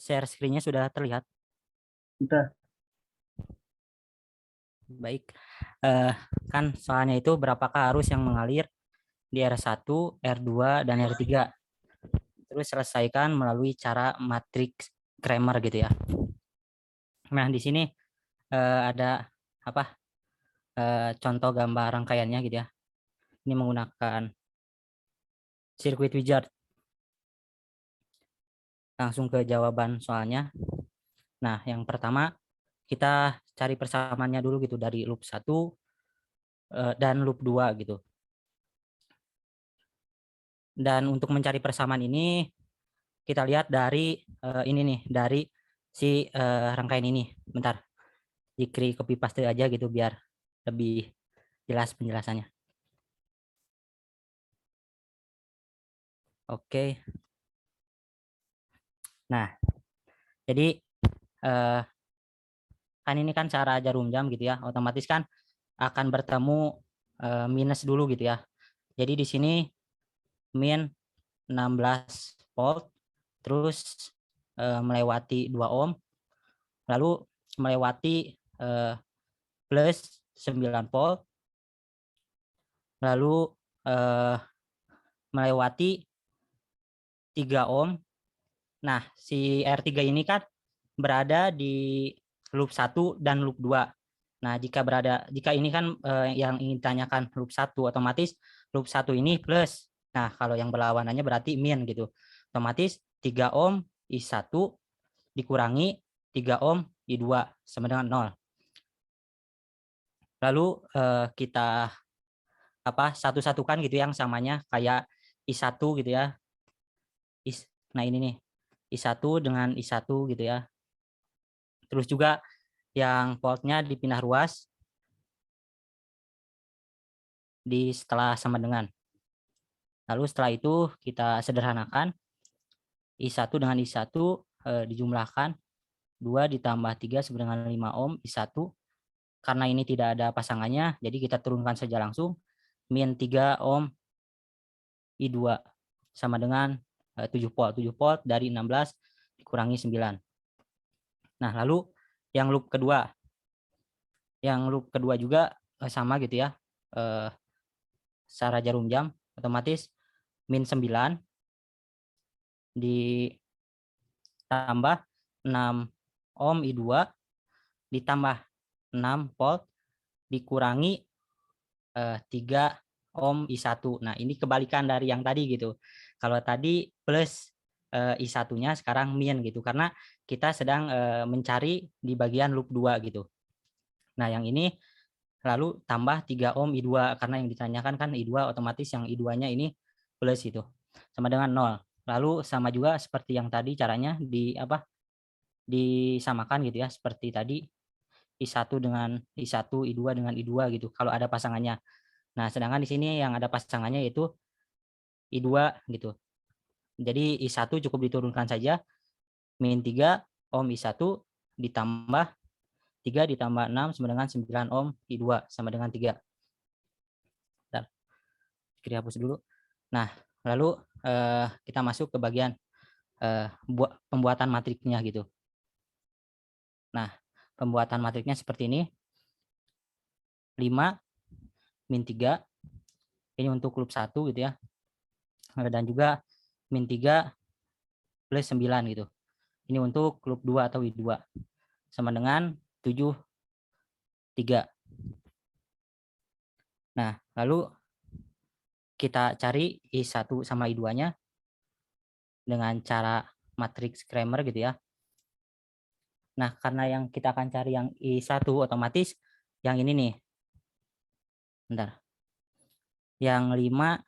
share screen-nya sudah terlihat? Sudah. Baik. Kan soalnya itu berapakah arus yang mengalir di R1, R2, dan R3. Terus selesaikan melalui cara matriks Kramer gitu ya. Nah, di sini ada apa? Contoh gambar rangkaiannya gitu ya. Ini menggunakan sirkuit wizard. Langsung ke jawaban soalnya. Nah, yang pertama kita cari persamaannya dulu gitu dari loop 1 dan loop 2 gitu. Dan untuk mencari persamaan ini kita lihat dari ini nih, dari si rangkaian ini. Bentar. Jikri copy paste aja gitu biar lebih jelas penjelasannya. Oke. Nah, jadi kan ini kan cara jarum jam gitu ya. Otomatis kan akan bertemu minus dulu gitu ya. Jadi di sini min 16 volt, terus melewati 2 ohm, lalu melewati plus 9 volt, lalu melewati 3 ohm. Nah, si R3 ini kan berada di loop 1 dan loop 2. Nah, jika ini kan yang ingin ditanyakan loop 1, otomatis loop 1 ini plus. Nah, kalau yang berlawanannya berarti min gitu. Otomatis 3 ohm I1 dikurangi 3 ohm I2 sama dengan 0. Lalu kita satu-satukan gitu yang samanya kayak I1 gitu ya. Nah, ini nih. I1 dengan I1 gitu ya. Terus juga yang voltnya dipindah ruas di setelah sama dengan. Lalu setelah itu kita sederhanakan. I1 dengan I1 dijumlahkan. 2 ditambah 3 sama dengan 5 ohm I1. Karena ini tidak ada pasangannya, jadi kita turunkan saja langsung. Min 3 ohm I2 sama dengan 7 volt. 7 volt dari 16 dikurangi 9. Nah, lalu yang loop kedua. Yang loop kedua juga sama gitu ya. Secara jarum jam, otomatis min 9 ditambah 6 ohm I2 ditambah 6 volt dikurangi 3 ohm I1. Nah, ini kebalikan dari yang tadi gitu. Kalau tadi plus I1-nya, sekarang min gitu. Karena kita sedang mencari di bagian loop 2 gitu. Nah, yang ini lalu tambah 3 ohm I2. Karena yang ditanyakan kan I2, otomatis yang I2-nya ini plus itu. Sama dengan 0. Lalu sama juga seperti yang tadi caranya disamakan gitu ya. Seperti tadi I1 dengan I1, I2 dengan I2 gitu. Kalau ada pasangannya. Nah, sedangkan di sini yang ada pasangannya yaitu I2 gitu. Jadi I1 cukup diturunkan saja. Min 3 ohm I1 ditambah 3 ditambah 6 sama dengan 9 ohm I2 sama dengan 3. Bentar. Kita hapus dulu. Nah, lalu kita masuk ke bagian pembuatan matriknya gitu. Nah, pembuatan matriknya seperti ini. 5 min 3 ini untuk loop 1 gitu ya. Dan juga min 3 plus 9 gitu. Ini untuk loop 2 atau I2 sama dengan 7 3. Nah, lalu kita cari I1 sama I2-nya dengan cara matriks Kramer gitu ya. Nah, karena yang kita akan cari yang I1 otomatis yang ini nih. Bentar. Yang 5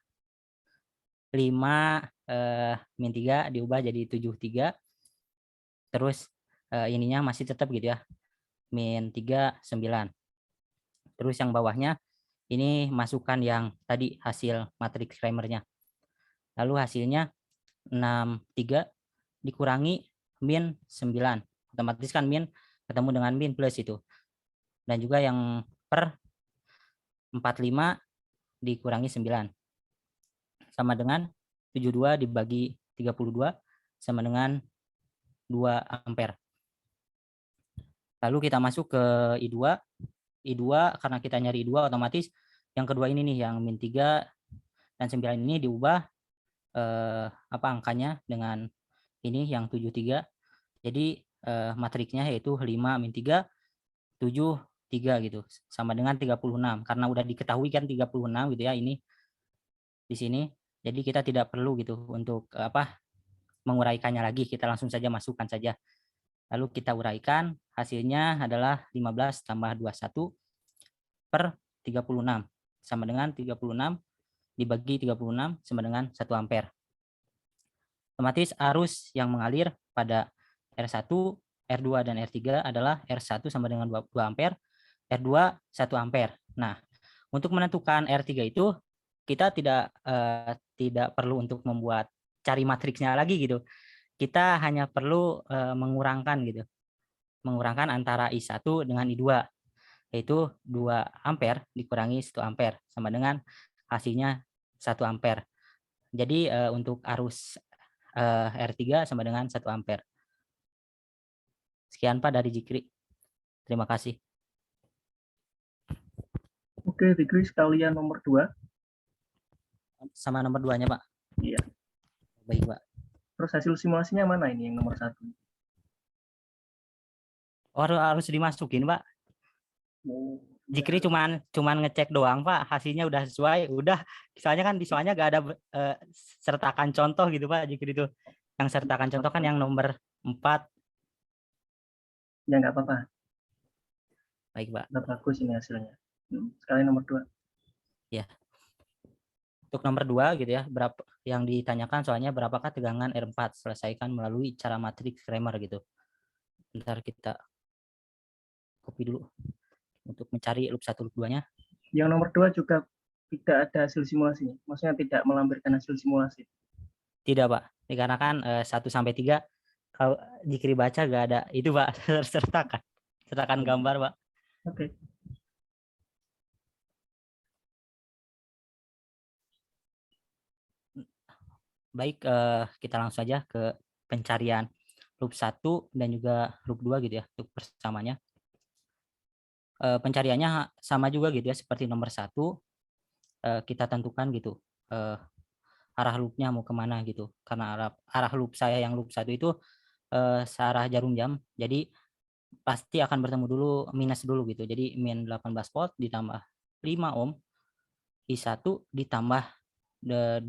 min 3 diubah jadi 7 3. Terus ininya masih tetap gitu ya. Min 3 9. Terus yang bawahnya ini masukkan yang tadi hasil matriks Kramer-nya. Lalu hasilnya 6 3 dikurangi min 9. Otomatis kan min ketemu dengan min plus itu. Dan juga yang per 45 dikurangi 9. Sama dengan 72 dibagi 32 sama dengan 2 ampere. Lalu kita masuk ke I2. I2 karena kita nyari I2 otomatis yang kedua ini nih yang min 3 dan 9 ini diubah angkanya dengan ini yang 73. Jadi matriksnya yaitu 5 min 3 7 3 gitu sama dengan 36 karena udah diketahui kan 36 gitu ya ini di sini. Jadi kita tidak perlu gitu untuk menguraikannya lagi, kita langsung saja masukkan saja. Lalu kita uraikan, hasilnya adalah 15 tambah 21 per 36 sama dengan 36 dibagi 36 sama dengan 1 ampere. Otomatis arus yang mengalir pada R1, R2 dan R3 adalah R1 sama dengan 2 ampere, R2 1 ampere. Nah, untuk menentukan R3 itu kita tidak perlu untuk membuat cari matriksnya lagi gitu. Kita hanya perlu mengurangkan gitu. Mengurangkan antara I1 dengan I2 yaitu 2 ampere dikurangi 1 ampere sama dengan hasilnya 1 ampere. Jadi untuk arus R3 sama dengan 1 ampere. Sekian Pak dari Jikri. Terima kasih. Oke, Jikri sekalian nomor 2. Sama nomor 2-nya Pak. Iya. Baik Pak. Terus hasil simulasinya mana ini yang nomor 1? Oh, harus dimasukin Pak. Jikri cuman ngecek doang Pak, hasilnya udah sesuai, udah. Soalnya kan di soalnya gak ada sertakan contoh gitu Pak, Jikri itu. Yang sertakan contoh kan yang nomor 4. Ya nggak apa-apa. Baik Pak. Udah bagus ini hasilnya. Sekalian nomor 2. Ya. Untuk nomor 2 gitu ya, berapa yang ditanyakan soalnya berapakah tegangan R4 selesaikan melalui cara matriks Kramer gitu. Bentar kita copy dulu untuk mencari loop 1 loop 2-nya. Yang nomor 2 juga tidak ada hasil simulasinya. Maksudnya tidak melampirkan hasil simulasi. Tidak Pak, dikarenakan 1 sampai 3 kalau Jikri baca gak ada itu Pak, sertakan gambar Pak. Oke. Baik, kita langsung saja ke pencarian loop 1 dan juga loop 2 gitu ya untuk persamanya. Pencariannya sama juga gitu ya seperti nomor 1, kita tentukan gitu arah loopnya mau kemana gitu, karena arah loop saya yang loop 1 itu searah jarum jam, jadi pasti akan bertemu dulu minus dulu gitu, jadi min 18 volt ditambah 5 ohm I1 ditambah 12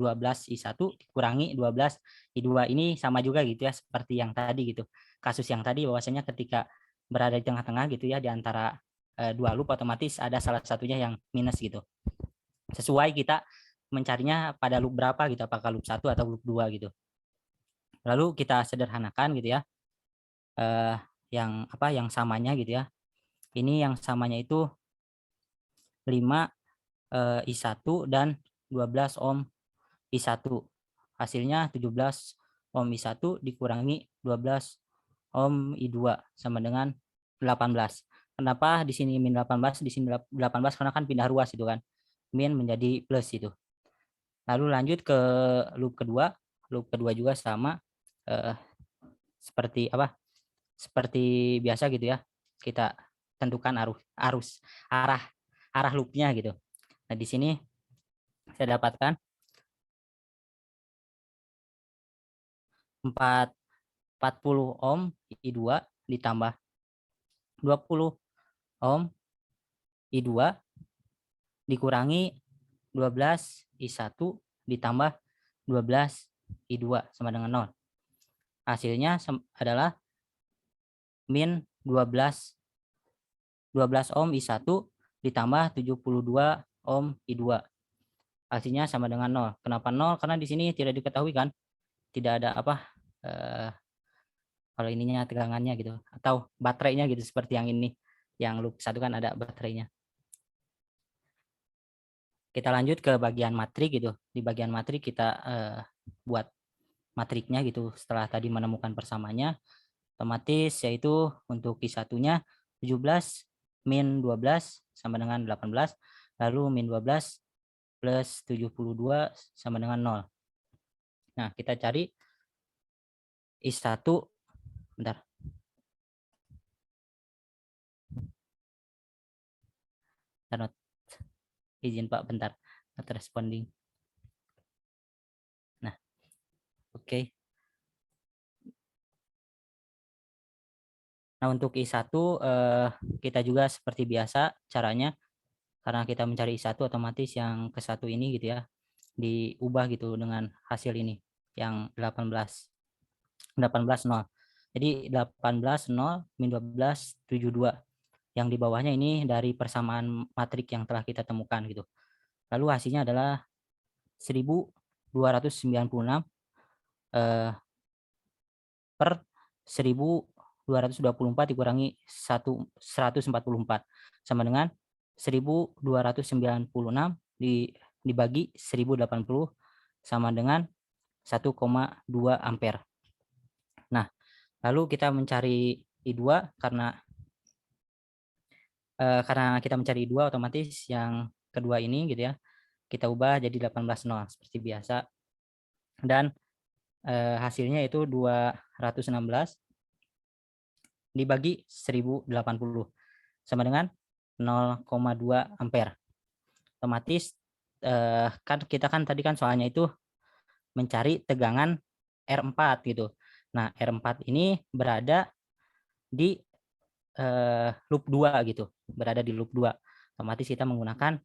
I1 dikurangi 12 I2. Ini sama juga gitu ya seperti yang tadi gitu, kasus yang tadi bahwasanya ketika berada di tengah-tengah gitu ya di antara dua loop otomatis ada salah satunya yang minus gitu, sesuai kita mencarinya pada loop berapa gitu, apakah loop 1 atau loop 2 gitu. Lalu kita sederhanakan gitu ya yang samanya gitu ya. Ini yang samanya itu 5 I1 dan 12 ohm I1. Hasilnya 17 ohm I1 dikurangi 12 ohm I2 sama dengan 18. Kenapa di sini min 18, di sini 18 karena kan pindah ruas itu kan. Min menjadi plus itu. Lalu lanjut ke loop kedua. Loop kedua juga sama seperti biasa gitu ya. Kita tentukan arah loopnya gitu. Nah, di sini saya dapatkan 40 ohm I2 ditambah 20 ohm I2 dikurangi 12 I1 ditambah 12 I2 sama dengan 0. Hasilnya adalah min 12 ohm I1 ditambah 72 ohm I2. Hasilnya sama dengan 0. Kenapa 0? Karena di sini tidak diketahui kan, tidak ada kalau ininya tegangannya gitu, atau baterainya gitu seperti yang ini, yang loop 1 kan ada baterainya. Kita lanjut ke bagian matrik gitu. Di bagian matrik kita buat matriknya gitu setelah tadi menemukan persamanya. Otomatis yaitu untuk I1-nya 17 min 12 sama dengan 18, lalu min 12 plus 72 sama dengan 0. Nah, kita cari I1 Bentar. Not, izin Pak, bentar. Not responding. Nah, oke. Nah, untuk I1 kita juga seperti biasa caranya, karena kita mencari I1 otomatis yang ke satu ini gitu ya, diubah gitu dengan hasil ini yang 18 0. Jadi 18 0 min 12 72. Yang di bawahnya ini dari persamaan matrik yang telah kita temukan gitu. Lalu hasilnya adalah 1296 per 1224 dikurangi 144 sama dengan 1296 dibagi 1080 sama dengan 1,2 ampere. Nah, lalu kita mencari I2 karena kita mencari I2 otomatis yang kedua ini gitu ya. Kita ubah jadi 18 0 seperti biasa. Dan hasilnya itu 216 dibagi 1080 sama dengan 0,2 ampere. Otomatis kan kita kan tadi kan soalnya itu mencari tegangan R4 gitu. Nah, R4 ini berada di loop 2 gitu. Berada di loop 2. Otomatis kita menggunakan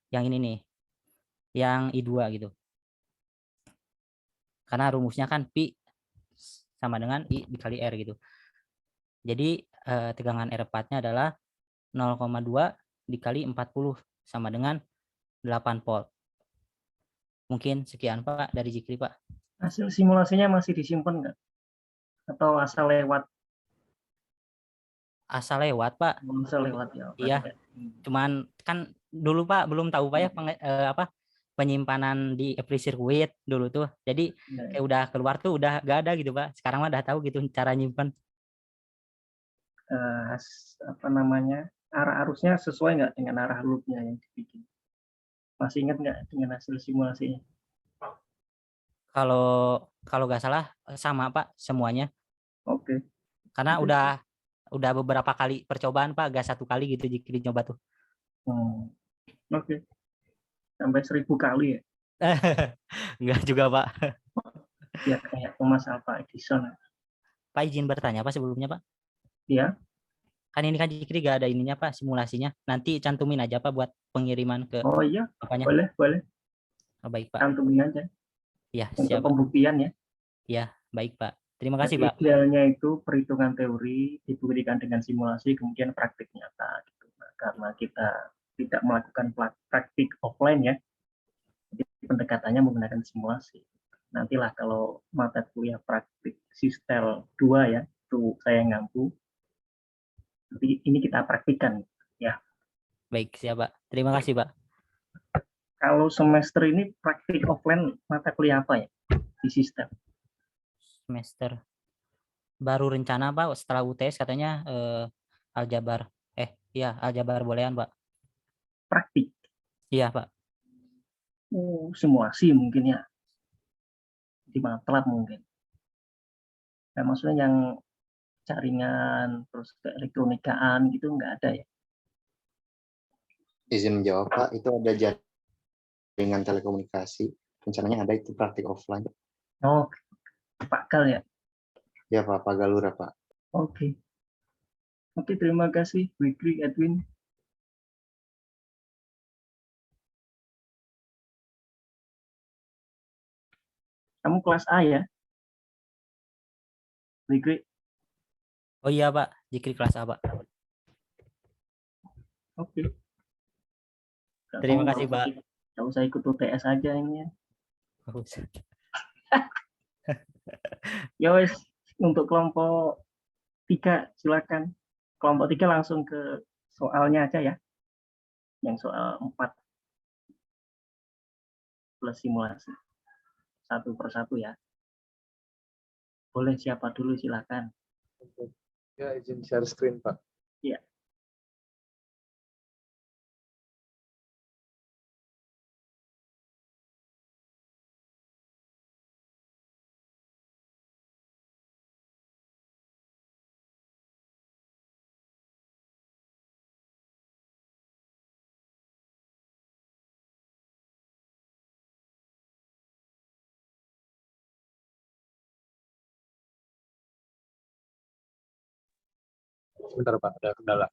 yang ini nih. Yang I2 gitu. Karena rumusnya kan Pi sama dengan I dikali R gitu. Jadi tegangan R4-nya adalah 0,2 dikali 40 sama dengan 8 volt. Mungkin sekian Pak dari Jikri Pak. Hasil simulasinya masih disimpan nggak? Atau asal lewat? Asal lewat Pak. Asal lewat ya. Iya. Cuman kan dulu Pak belum tahu Pak ya penyimpanan di April Circuit dulu tuh. Jadi kayak udah keluar tuh udah gak ada gitu Pak. Sekarang mah udah tahu gitu cara nyimpan. Apa namanya, arah arusnya sesuai nggak dengan arah loopnya yang dibikin? Masih ingat nggak dengan hasil simulasinya? Kalau nggak salah sama Pak semuanya. Oke. Karena udah beberapa kali percobaan Pak, gak satu kali gitu Jikri nyoba tuh. Oke. Sampai 1000 kali ya? Enggak juga Pak. Ya kayak Thomas Alva Edison. Pak izin bertanya Pak sebelumnya Pak. Ya. Kan ini kan Jikri gak ada ininya Pak simulasinya. Nanti cantumin aja Pak buat pengiriman ke Oh iya, apanya. boleh. Oh, baik Pak. Cantumin aja. Ya, Untuk siap Pak. pembuktian ya. Ya, baik Pak. Terima kasih Jadi Pak. idealnya itu perhitungan teori dibuktikan dengan simulasi, kemudian praktik nyata. Gitu. Nah, karena kita tidak melakukan praktik offline ya, jadi pendekatannya menggunakan simulasi. Nantilah kalau mata kuliah praktik sistem 2 ya, itu saya ngampu. Nanti ini kita praktikan ya. Baik, siap Pak. Terima kasih Pak. Kalau semester ini praktik offline mata kuliah apa ya di sistem? Semester baru rencana Pak setelah UTS katanya aljabar. Iya, aljabar bolehan Pak. Praktik. Iya Pak. Simulasi mungkin ya. Di MATLAB mungkin. Nah, maksudnya yang jaringan terus keelektronikaan gitu nggak ada ya? Izin menjawab Pak, itu ada jaringan telekomunikasi, rencananya ada itu praktik offline. Oh, Pak Gal ya? Ya Pak Galura Pak. Oke, terima kasih Wikri Edwin. Kamu kelas A ya? Wikri? Oh iya Pak, Jikri kelas A Pak. Oke. Terima kasih Pak. Nggak usah ikut UTS aja ini ya. Ya wes, untuk kelompok 3 silakan. Kelompok 3 langsung ke soalnya aja ya. Yang soal 4 plus simulasi. Satu persatu ya. Boleh siapa dulu silakan. Ya, izin share screen Pak. Iya. Sebentar Pak, ada kendala.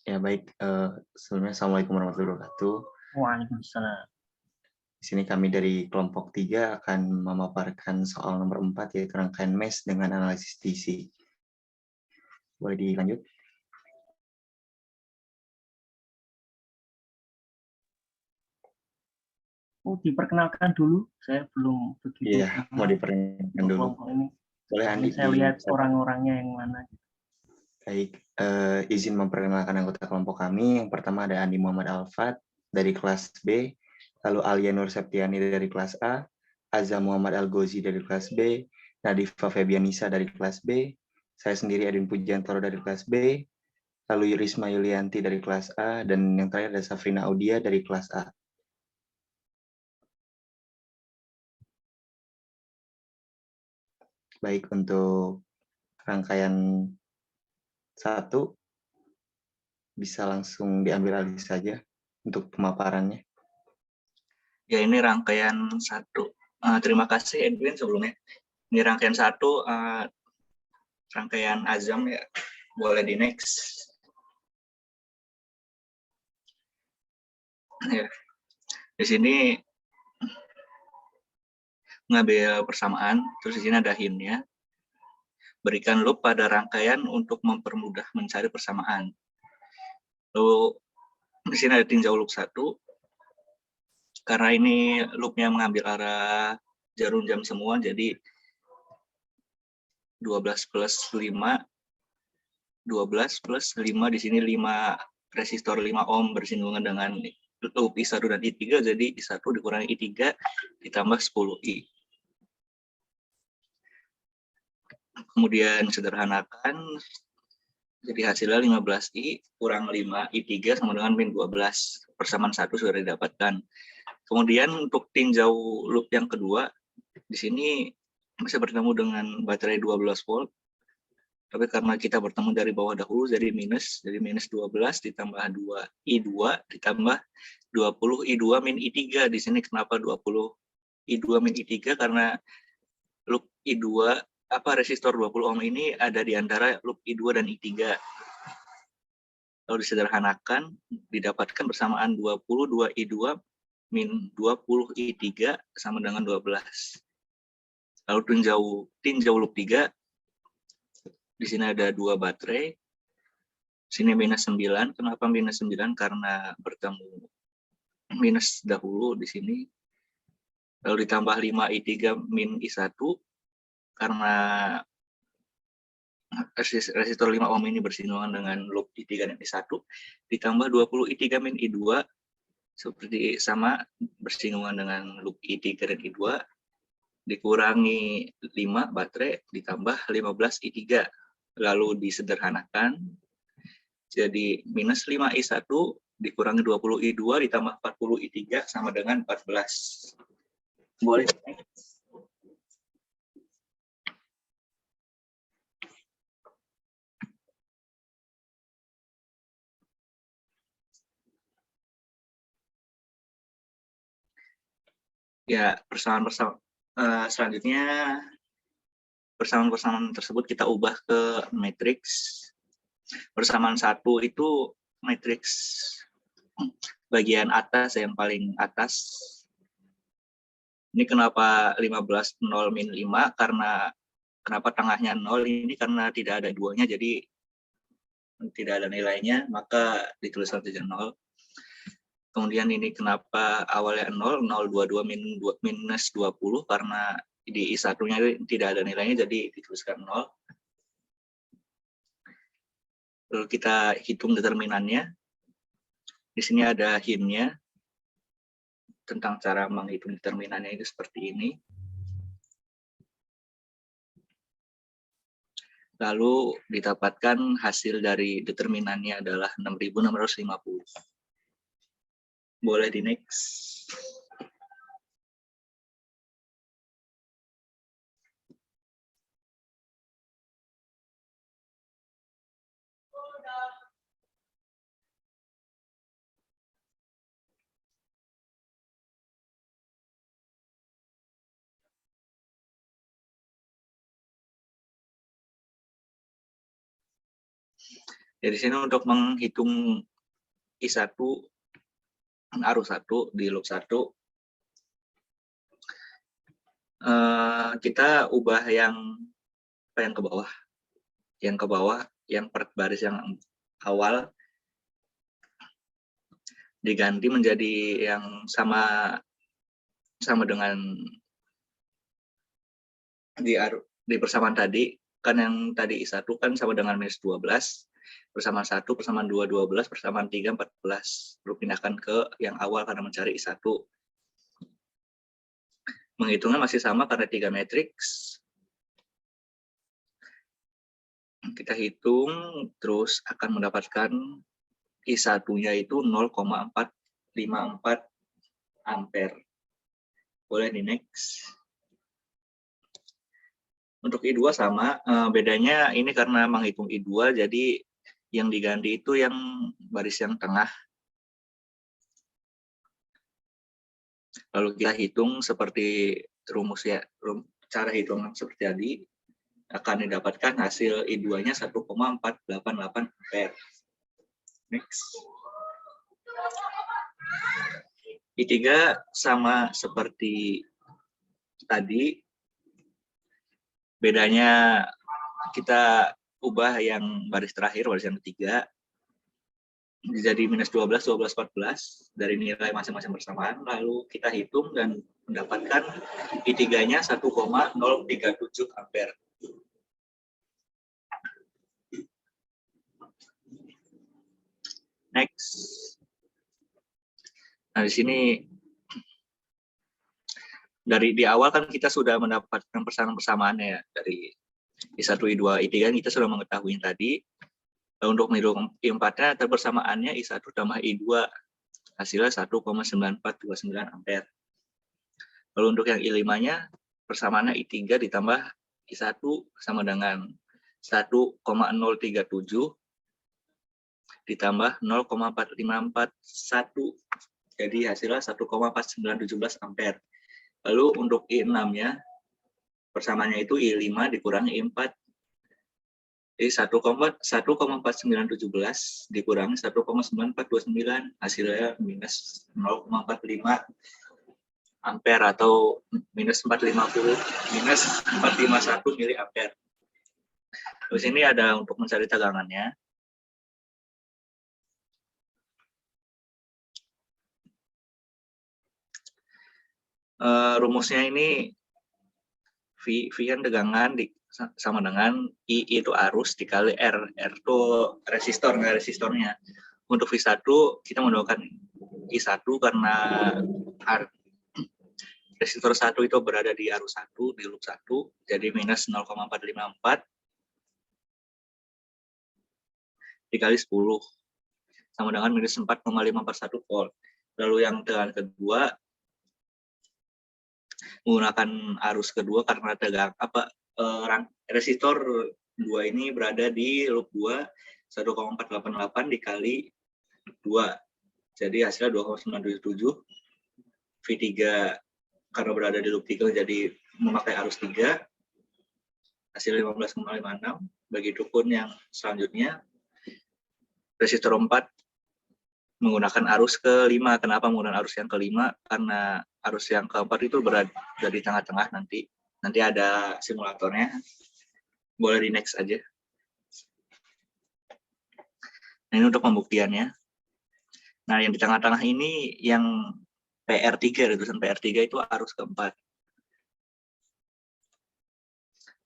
Ya baik, sebelumnya Assalamualaikum warahmatullahi wabarakatuh. Waalaikumsalam. Di sini kami dari kelompok 3 akan memaparkan soal nomor 4, yaitu rangkaian MES dengan analisis DC. Boleh dilanjut? Oh, diperkenalkan dulu. Saya belum begitu Iya, mau diperkenalkan dulu. kelompok ini. Boleh Andi Saya lihat di- orang-orangnya yang mana. Baik, izin memperkenalkan anggota kelompok kami. Yang pertama ada Andi Muhammad Alfat dari kelas B, lalu Alia Nur Septiani dari kelas A, Azza Muhammad Al-Ghozi dari kelas B, Nadifa Febianisa dari kelas B, saya sendiri Edwin Pujiantoro dari kelas B, lalu Risma Yulianti dari kelas A, dan yang terakhir ada Safrina Audia dari kelas A. Baik, untuk rangkaian 1 bisa langsung diambil alih saja untuk pemaparannya. Ya, ini rangkaian 1. Terima kasih Edwin sebelumnya. Ini rangkaian 1, rangkaian Azam ya. Boleh di next. Ya. Di sini ngambil persamaan, terus di sini ada hint-nya. Berikan loop pada rangkaian untuk mempermudah mencari persamaan. Lalu di sini ada tinjau loop 1. Karena ini loopnya mengambil arah jarum jam semua, jadi 12 plus 5, 12 plus 5, di sini 5 resistor 5 ohm bersinggungan dengan loop I1 dan I3, jadi I1 dikurangi I3 ditambah 10I. Kemudian sederhanakan, jadi hasilnya 15I kurang 5I3 sama dengan min 12. Persamaan 1 sudah didapatkan. Kemudian untuk tinjau loop yang kedua, di sini bisa bertemu dengan baterai 12 volt. Tapi karena kita bertemu dari bawah dahulu, jadi minus 12 ditambah 2I2 ditambah 20I2 min I3. Di sini kenapa 20I2 min I3? Karena loop I2, resistor 20 ohm ini ada di antara loop I2 dan I3. Lalu disederhanakan, didapatkan bersamaan 22I2 min 20I3 sama dengan 12. Lalu tinjau loop 3. Di sini ada 2 baterai. Sini minus 9. Kenapa minus 9? Karena bertemu minus dahulu di sini. Lalu ditambah 5I3 min I1. Karena resistor 5 ohm ini bersinggungan dengan loop I3 dan I1. Ditambah 20I3 min I2. Seperti sama bersinggungan dengan loop I3 dan I2. Dikurangi 5 baterai ditambah 15I3. Lalu disederhanakan, jadi minus 5I1 dikurangi 20I2 ditambah 40I3 sama dengan 14. Boleh. Ya, selanjutnya persamaan tersebut kita ubah ke matriks. Persamaan 1 itu matriks bagian atas, yang paling atas. Ini kenapa 15 0 min 5? Karena kenapa tengahnya 0 ini? Karena tidak ada 2-nya, jadi tidak ada nilainya, maka dituliskan saja 0. Kemudian ini kenapa awalnya 0, 022 minus 20, karena di I1-nya tidak ada nilainya, jadi dituliskan 0. Lalu kita hitung determinannya. Di sini ada hint-nya tentang cara menghitung determinannya itu seperti ini. Lalu didapatkan hasil dari determinannya adalah 6.650. Boleh di next. Jadi sini untuk menghitung I1 arus 1 di loop 1, kita ubah yang ke bawah. Yang ke bawah, yang per baris yang awal diganti menjadi yang sama dengan di persamaan tadi. Kan yang tadi I1 kan sama dengan minus 12, persamaan 1, persamaan 2, 12, persamaan 3, 14. Lalu pindahkan ke yang awal karena mencari I1. Menghitungnya masih sama karena 3 matriks. Kita hitung, terus akan mendapatkan I1-nya itu 0,454 ampere. Boleh di next. Untuk I2 sama, bedanya ini karena menghitung I2, jadi yang diganti itu yang baris yang tengah. Lalu kita hitung seperti rumus ya, cara hitung seperti tadi, akan didapatkan hasil I2-nya 1,488 ampere. Next. I3 sama seperti tadi, bedanya kita ubah yang baris terakhir, baris yang ketiga, jadi minus 12, 12, 14 dari nilai masing-masing persamaan. Lalu kita hitung dan mendapatkan I3-nya 1,037 ampere. Next. Nah, di sini di awal kan kita sudah mendapatkan persamaan-persamaannya ya, dari I1, I2, I3 kita sudah mengetahui tadi. Lalu untuk menghitung I4-nya persamaannya I1 tambah I2, hasilnya 1,9429 ampere. Lalu untuk yang I5-nya persamaannya I3 ditambah I1 sama dengan 1,037 ditambah 0,4541. Jadi hasilnya 1,4917 ampere. Lalu untuk I6-nya persamaannya itu I5 dikurangi I4. Jadi 1,4917 dikurangi 1,9429, hasilnya minus 0,45 ampere atau minus 451 mili ampere. Terus ini ada untuk mencari tegangannya. Rumusnya ini V kan tegangan sama dengan I itu arus dikali R itu resistornya. Untuk V1 kita menggunakan I1 karena resistor 1 itu berada di arus 1, di loop 1, jadi minus 0,454 dikali 10 sama dengan minus 4,541 volt. Lalu yang tegangan kedua menggunakan arus kedua karena resistor 2 ini berada di loop 2, 1,488 dikali 2. Jadi hasilnya 2,977. V3 karena berada di loop 3 jadi memakai arus 3. Hasil 15,56. Begitupun yang selanjutnya. Resistor 4 menggunakan arus ke-5. Kenapa menggunakan arus yang ke-5? Karena arus yang ke-4 itu berada di tengah-tengah nanti. Nanti ada simulatornya. Boleh di next aja. Nah, ini untuk pembuktiannya. Nah, yang di tengah-tengah ini yang PR3, tulisan PR3 itu arus ke-4.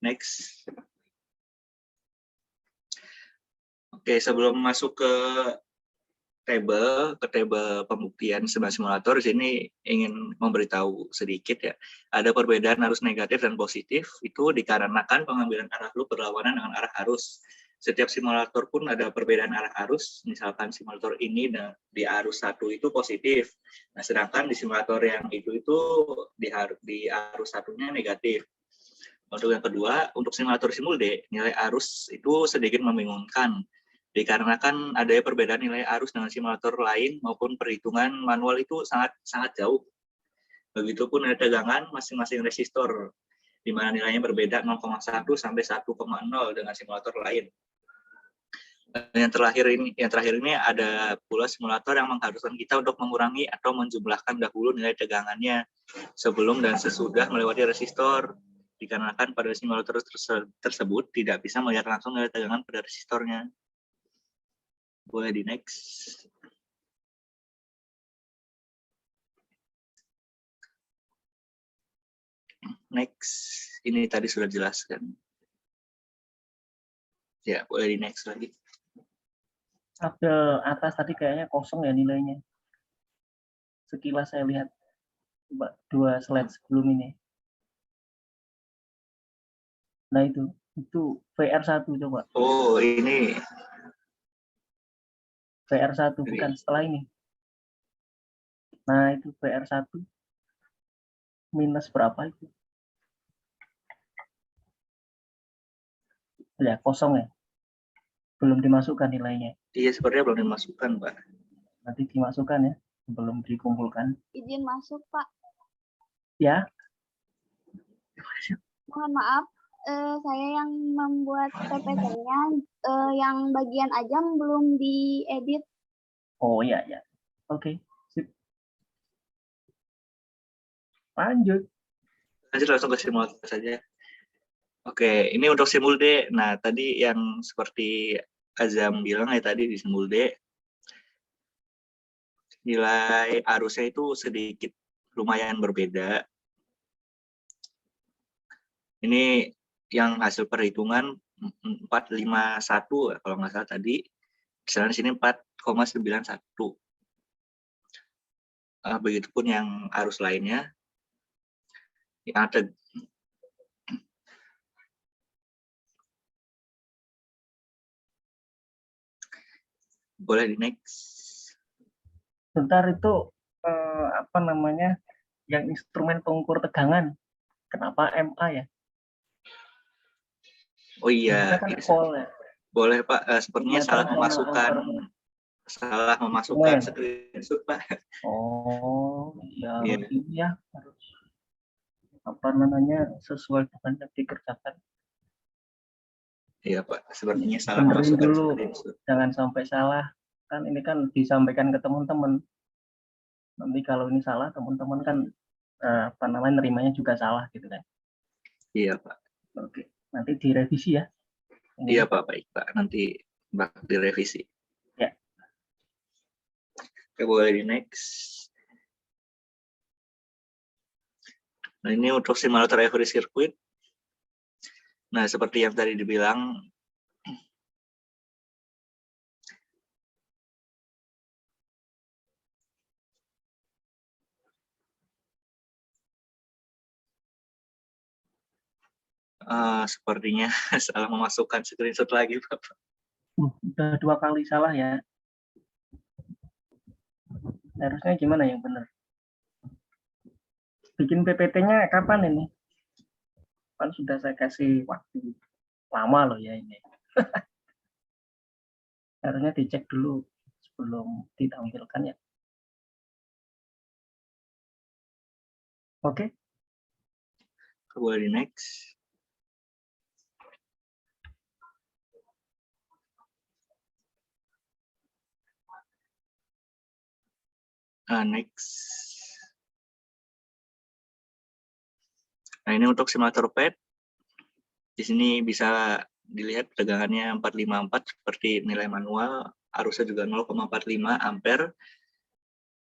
Next. Oke, sebelum masuk ke table pembuktian sebuah simulator, di sini ingin memberitahu sedikit ya. Ada perbedaan arus negatif dan positif, itu dikarenakan pengambilan arah loop berlawanan dengan arah arus. Setiap simulator pun ada perbedaan arah arus, misalkan simulator ini di arus 1 itu positif, nah sedangkan di simulator yang itu di arus satunya negatif. Untuk yang kedua, untuk simulator Simulde, nilai arus itu sedikit membingungkan, dikarenakan adanya perbedaan nilai arus dengan simulator lain maupun perhitungan manual itu sangat jauh. Begitupun ada tegangan masing-masing resistor, di mana nilainya berbeda 0,1 sampai 1,0 dengan simulator lain. Dan yang terakhir ini ada pula simulator yang mengharuskan kita untuk mengurangi atau menjumlahkan dahulu nilai tegangannya sebelum dan sesudah melewati resistor, dikarenakan pada simulator tersebut tidak bisa melihat langsung nilai tegangan pada resistornya. Boleh di next. Next, ini tadi sudah dijelaskan. Ya, boleh di next lagi. Tabel atas tadi kayaknya kosong ya nilainya. Sekilas saya lihat 2 slide sebelum ini. Nah itu VR1 coba. Oh, ini VR1 bukan setelah ini. Nah itu VR1 minus berapa itu? Ya kosong ya. Belum dimasukkan nilainya. iya sepertinya belum dimasukkan, Pak. Nanti dimasukkan ya. Belum dikumpulkan. Izin masuk, Pak. Ya. Mohon maaf, saya yang membuat PPT-nya, yang bagian ajang belum diedit. Oh ya ya. Oke. Sip. Lanjut. Lanjut langsung ke simulator saja. Oke, ini untuk Simulde. Nah, tadi yang seperti Azam bilang ya tadi di Simulde, nilai arusnya itu sedikit lumayan berbeda. Ini yang hasil perhitungan 451 kalau nggak salah tadi. Misalnya di sini 4,91. Begitupun yang arus lainnya. Yang ada boleh di next. Bentar itu apa namanya? Yang instrumen pengukur tegangan. Kenapa MA ya? Oh iya, Kan call ya. boleh Pak. Sepertinya salah memasukkan screenshot Pak. Oh ya, Iya. ini ya harus apa namanya sesuai dengan yang dikerjakan. Iya Pak, sepertinya salah Benerin memasukkan dulu, screenshot. jangan sampai salah. Kan ini kan disampaikan ke teman-teman. Nanti kalau ini salah, teman-teman kan apa namanya nerimanya juga salah gitu kan. Iya Pak. Oke, nanti direvisi ya. Ini. Iya Pak, baik Pak. Nanti bakal direvisi. Ya. Oke, boleh di next. Nah, ini untuk simulator every circuit. Nah, seperti yang tadi dibilang, sepertinya salah memasukkan screenshot lagi, Pak. Udah 2 kali salah ya. Harusnya gimana yang benar? Bikin PPT-nya kapan ini? Kan sudah saya kasih waktu lama loh ya ini. Harusnya dicek dulu sebelum ditampilkan ya. Oke. Boleh di next. Next. Nah, ini untuk simulator PET. Di sini bisa dilihat tegangannya 454 seperti nilai manual, arusnya juga 0,45 ampere.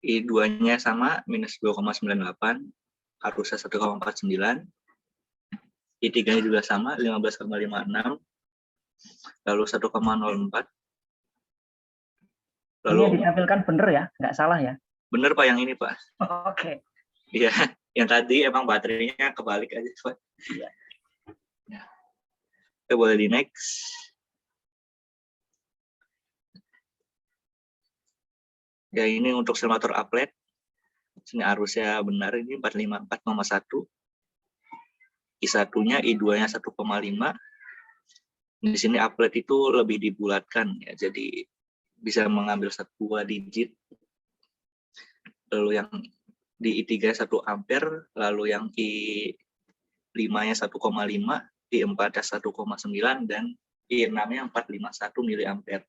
I2-nya sama, minus 2,98, arusnya 1,49. I3-nya juga sama, 15,56, lalu 1,04. Ini yang Lalu ditampilkan bener ya, nggak salah ya? bener Pak yang ini Pak. Oke. Iya, yang tadi emang baterainya kebalik aja Pak. Iya. Ya. Oke, boleh di next. Ya ini untuk simulator applet. Sini arusnya benar, ini 454,1. I1-nya, I2-nya 1,5. Di sini applet itu lebih dibulatkan ya, jadi bisa mengambil 2 digit. Lalu yang di I3 1 ampere, lalu yang I5-nya 1,5, I4-nya 1,9, dan I6-nya 451 miliampere.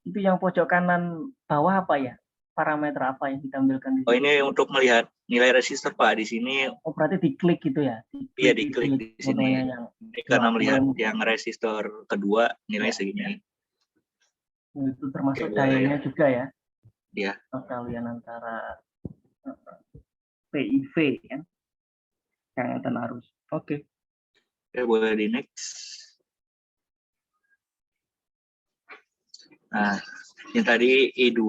Itu yang pojok kanan bawah apa ya? Parameter apa yang ditampilkan di Oh, sini? ini untuk melihat nilai resistor Pak. Di sini Oh, berarti diklik gitu ya? iya diklik di sini. fotonya yang Ini karena 20 melihat ohm. yang resistor kedua nilainya Ya, segini. itu termasuk Oke, dayanya juga ya? Iya. Perkalian antara PIV kan? Kehangatan arus. Oke. Oke, boleh di next. Nah, yang tadi I2,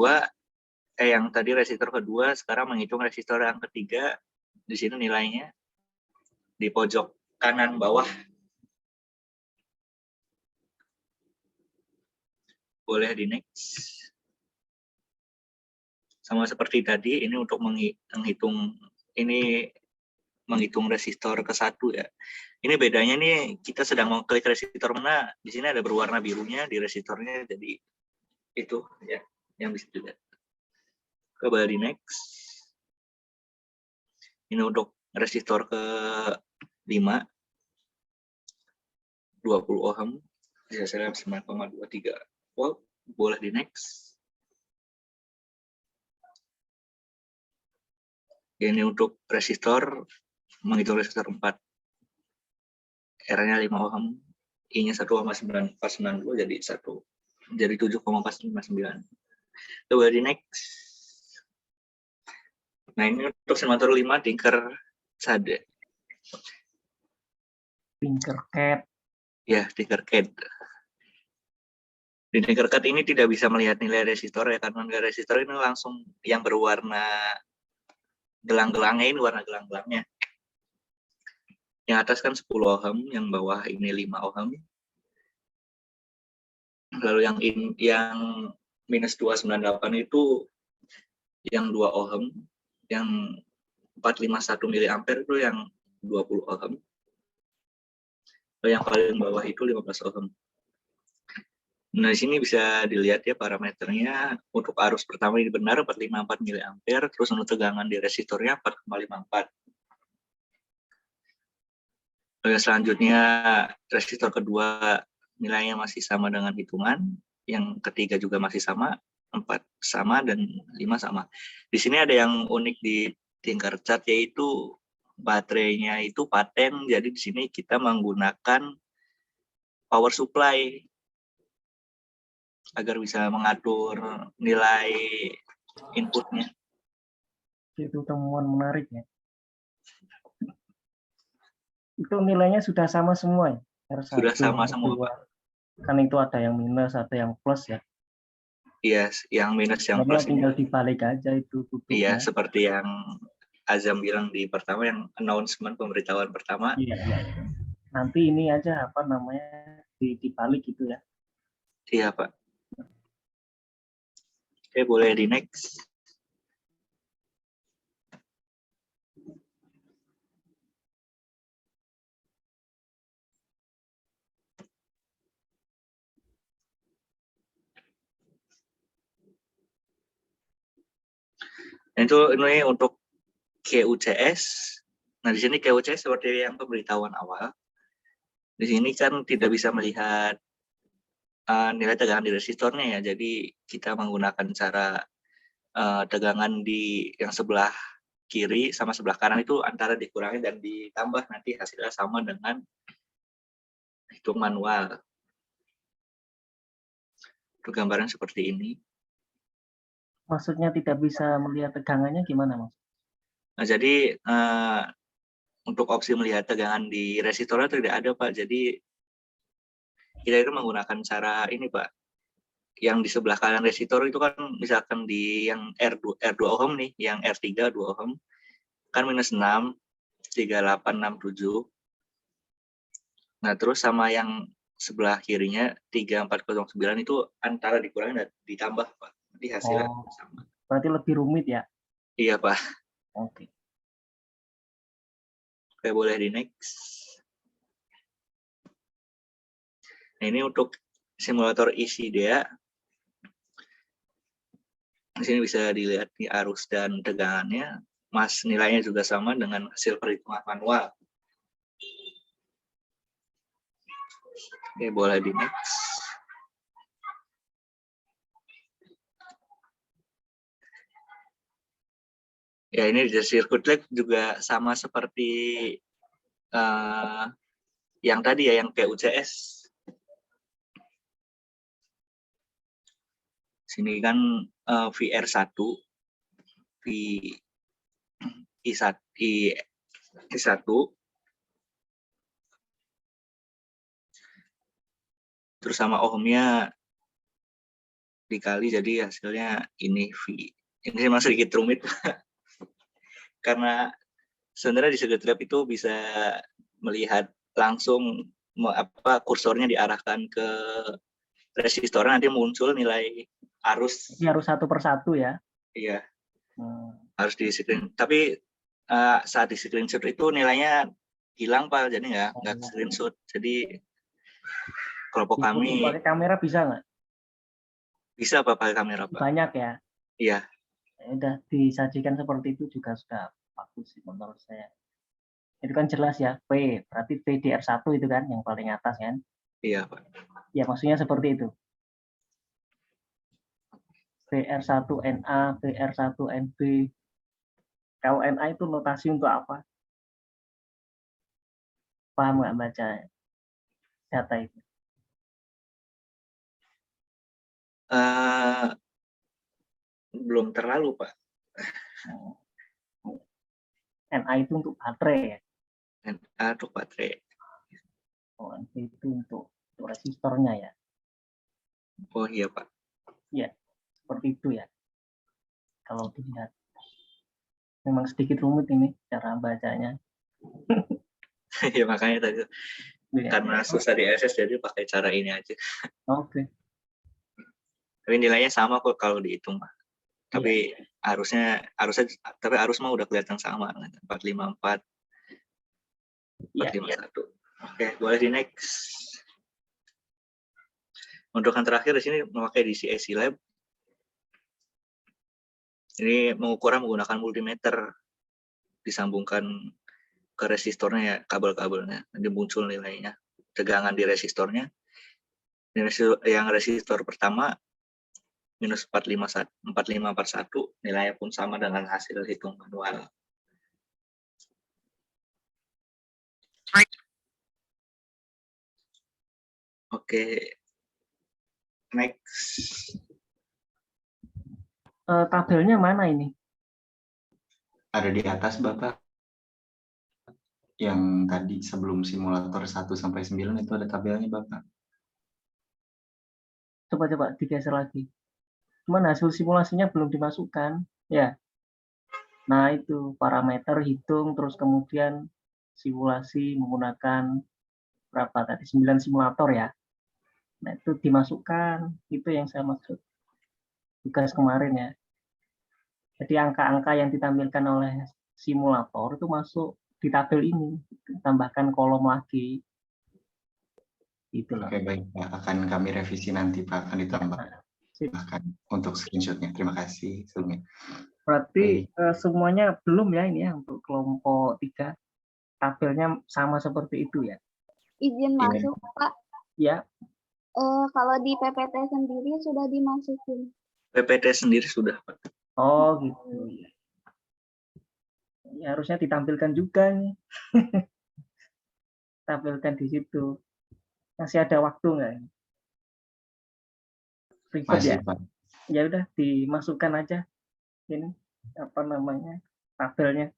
yang tadi resistor kedua, sekarang menghitung resistor yang ketiga. Di sini nilainya di pojok kanan bawah. Boleh di next. Sama seperti tadi, ini untuk menghitung resistor ke satu ya. Ini bedanya nih, kita sedang mengklik resistor mana, di sini ada berwarna birunya di resistornya, jadi itu ya yang bisa dilihat. Coba di next. Ini untuk resistor ke 5, 20 ohm, hasilnya 9,23 volt. Boleh di next. Ini untuk resistor, menghitung resistor 4. R-nya 5 ohm, I-nya 1,9492 jadi 7,459. Coba di next. Nah, ini untuk simulator 5 Tinkercad. Tinkercad. Ya, Tinkercad. Di Tinkercad ini tidak bisa melihat nilai resistor ya, karena nilai resistor ini langsung yang berwarna gelang-gelangnya, ini warna gelang-gelangnya. Yang atas kan 10 ohm, yang bawah ini 5 ohm. Lalu yang minus 298 itu yang 2 ohm, yang 451 miliampere itu yang 20 ohm. Lalu yang paling bawah itu 15 ohm. Nah, di sini bisa dilihat ya parameternya. Untuk arus pertama ini benar 454 miliampere, terus untuk tegangan di resistornya 4,54. Lalu selanjutnya resistor kedua nilainya masih sama dengan hitungan, yang ketiga juga masih sama, 4 sama, dan 5 sama. Di sini ada yang unik di Tinkercad, yaitu baterainya itu paten, jadi di sini kita menggunakan power supply agar bisa mengatur nilai inputnya. Itu temuan menarik ya. Itu nilainya sudah sama semua ya? R1, Sudah sama semua, R2. Pak. Kan itu ada yang minus, ada yang plus ya. Iya, yang minus yang plus ini. Tinggal dibalik aja itu tutupnya. Iya, seperti yang Azam bilang di pertama, yang announcement pemberitahuan pertama. Iya. Nanti ini aja apa namanya dibalik gitu ya. Iya, Pak. Oke, boleh di next. Itu ini untuk QUCS. Nah, di sini QUCS seperti yang pemberitahuan awal. Di sini kan tidak bisa melihat nilai tegangan di resistornya ya. Jadi kita menggunakan cara tegangan di yang sebelah kiri sama sebelah kanan itu antara dikurangi dan ditambah, nanti hasilnya sama dengan hitung manual. Itu gambaran seperti ini. Maksudnya tidak bisa melihat tegangannya gimana, Mas? Nah, jadi untuk opsi melihat tegangan di resistornya tidak ada, Pak. Jadi kita itu menggunakan cara ini, Pak. yang di sebelah kanan resistor itu kan misalkan di yang R2 ohm nih, yang R3 2 ohm kan minus 6, 3867. Nah, terus sama yang sebelah kirinya 3409 itu antara dikurangi dan ditambah, Pak. Jadi hasilnya Oh. sama. Berarti lebih rumit ya. Iya, Pak. Oke. Oke, boleh di next. Nah, ini untuk simulator ICDA. Di sini bisa dilihat di arus dan tegangannya. Mas, nilainya juga sama dengan hasil perhitungan manual. Oke, boleh di next. Ya, ini di circuit lab juga sama seperti yang tadi ya, yang PUCS. Sini kan VR1, I1, terus sama ohmnya dikali, jadi hasilnya ini V. Ini memang sedikit rumit karena sebenarnya di circuit lab itu bisa melihat langsung kursornya diarahkan ke resistor, nanti muncul nilai arus. Ini harus satu persatu ya. Iya, harus di Hmm. screen. Tapi saat di screenshot itu nilainya hilang, Pak, jadi nggak screenshot. Jadi kelompok Itu kami pakai kamera bisa nggak? bisa, Pak, pakai kamera, Pak. Banyak ya. Iya, Ya udah disajikan seperti itu juga sudah bagus sih menurut saya. Itu kan jelas ya, P, berarti VDR1 itu kan yang paling atas kan? iya, Pak. Ya maksudnya seperti itu. VR1NA, VR1NB. Kalau NA itu notasi untuk apa? Paham nggak baca data itu? Belum terlalu, Pak. NA itu untuk baterai ya? Untuk baterai. Oh, NB itu untuk resistornya ya? Oh iya, Pak. Ya, seperti itu ya. Kalau dilihat. Memang sedikit rumit ini cara bacanya. Ya makanya tadi Ya. karena susah di SS jadi pakai cara ini aja. Oke. Tapi nilainya sama kok kalau dihitung, Pak. Tapi harusnya tapi arus mah udah kelihatan sama, 454, 451. Oke, boleh di next. Untuk yang terakhir di sini memakai DCAC Lab. Ini mengukurnya menggunakan multimeter, disambungkan ke resistornya ya, kabel-kabelnya, nanti muncul nilainya, tegangan di resistornya. Yang resistor pertama minus 4541, nilainya pun sama dengan hasil hitung manual. Oke, next. Tabelnya mana ini? Ada di atas, Bapak. Yang tadi sebelum simulator 1 sampai 9 itu ada tabelnya, Bapak. Coba digeser lagi. Cuman hasil simulasinya belum dimasukkan. Ya. Nah, itu parameter hitung, terus kemudian simulasi menggunakan berapa tadi? 9 simulator ya. Nah, itu dimasukkan. Itu yang saya maksud. Tugas kemarin ya. Jadi angka-angka yang ditampilkan oleh simulator itu masuk di tabel ini. Tambahkan kolom lagi. Itu loh. Oke, baik, Pak. Akan kami revisi nanti, Pak. Akan ditambah. Bahkan untuk screenshotnya. Terima kasih sebelumnya. Berarti semuanya belum ya ini ya untuk kelompok 3. Tabelnya sama seperti itu ya? Izin masuk, Pak. Ya. Kalau di PPT sendiri sudah dimasukin. PPT sendiri sudah, Pak. Oh gitu. Ya, harusnya ditampilkan juga nih. Tampilkan di situ. Masih ada waktu nggak? Ribet Masih, ya? Pak. Ya udah dimasukkan aja ini apa namanya tabelnya.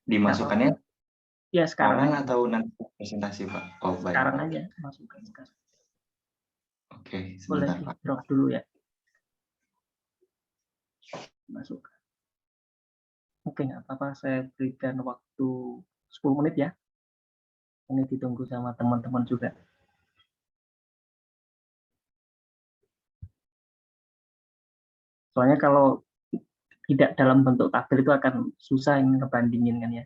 Dimasukannya Ya sekarang sekarang atau nanti presentasi, Pak? Oh, baik. sekarang aja masukkan sekarang. Oke. Oke, Boleh sebentar di Pak. drop dulu ya. Masuk. Oke, nggak apa-apa. Saya berikan waktu 10 menit ya. Ini ditunggu sama teman-teman juga. Soalnya kalau tidak dalam bentuk tabel itu akan susah ini ngebandingin kan ya.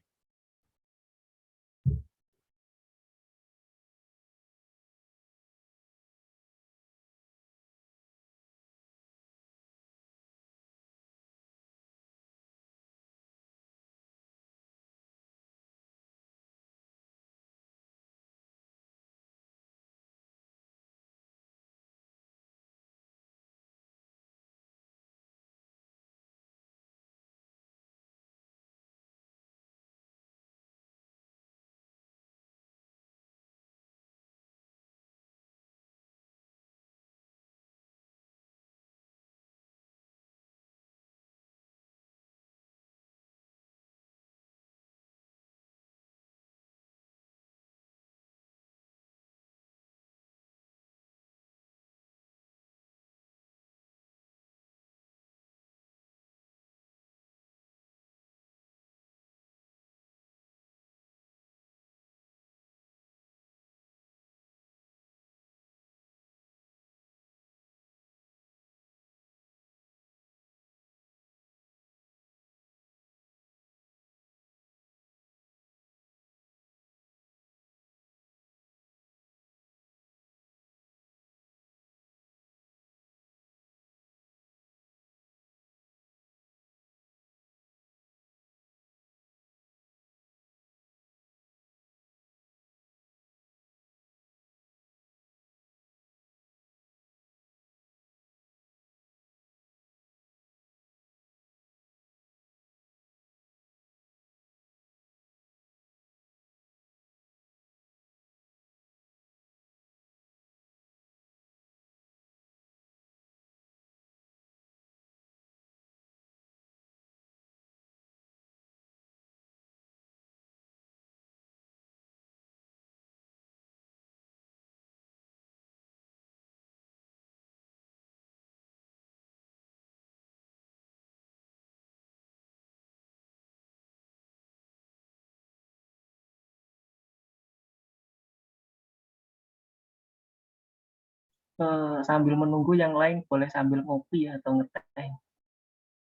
Sambil menunggu yang lain boleh sambil ngopi atau ngeteh.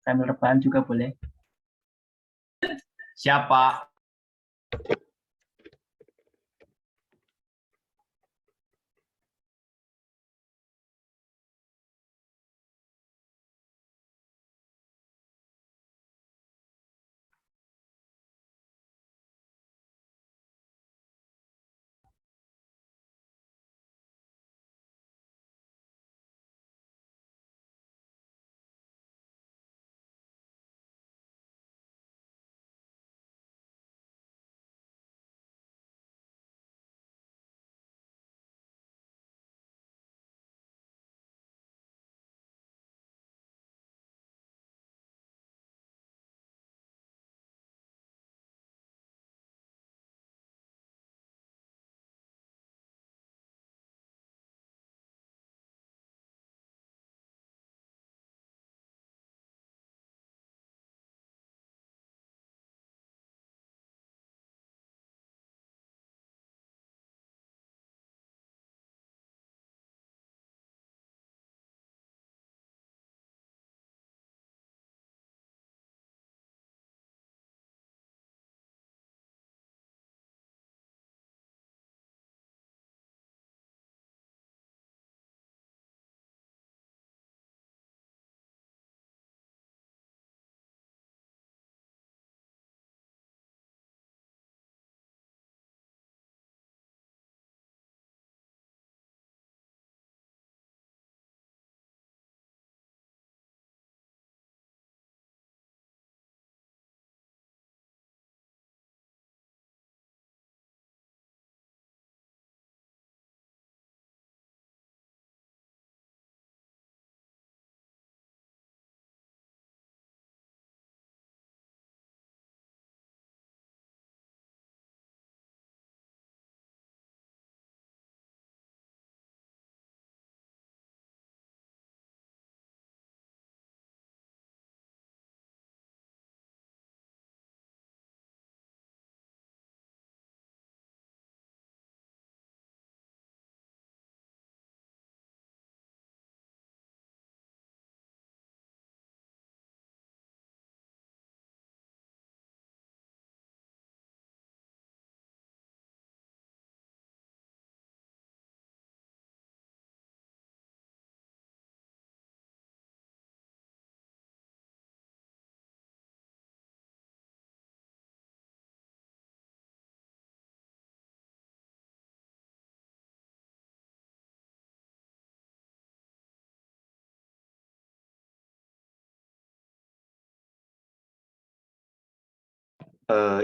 Sambil rebahan juga boleh. Siapa?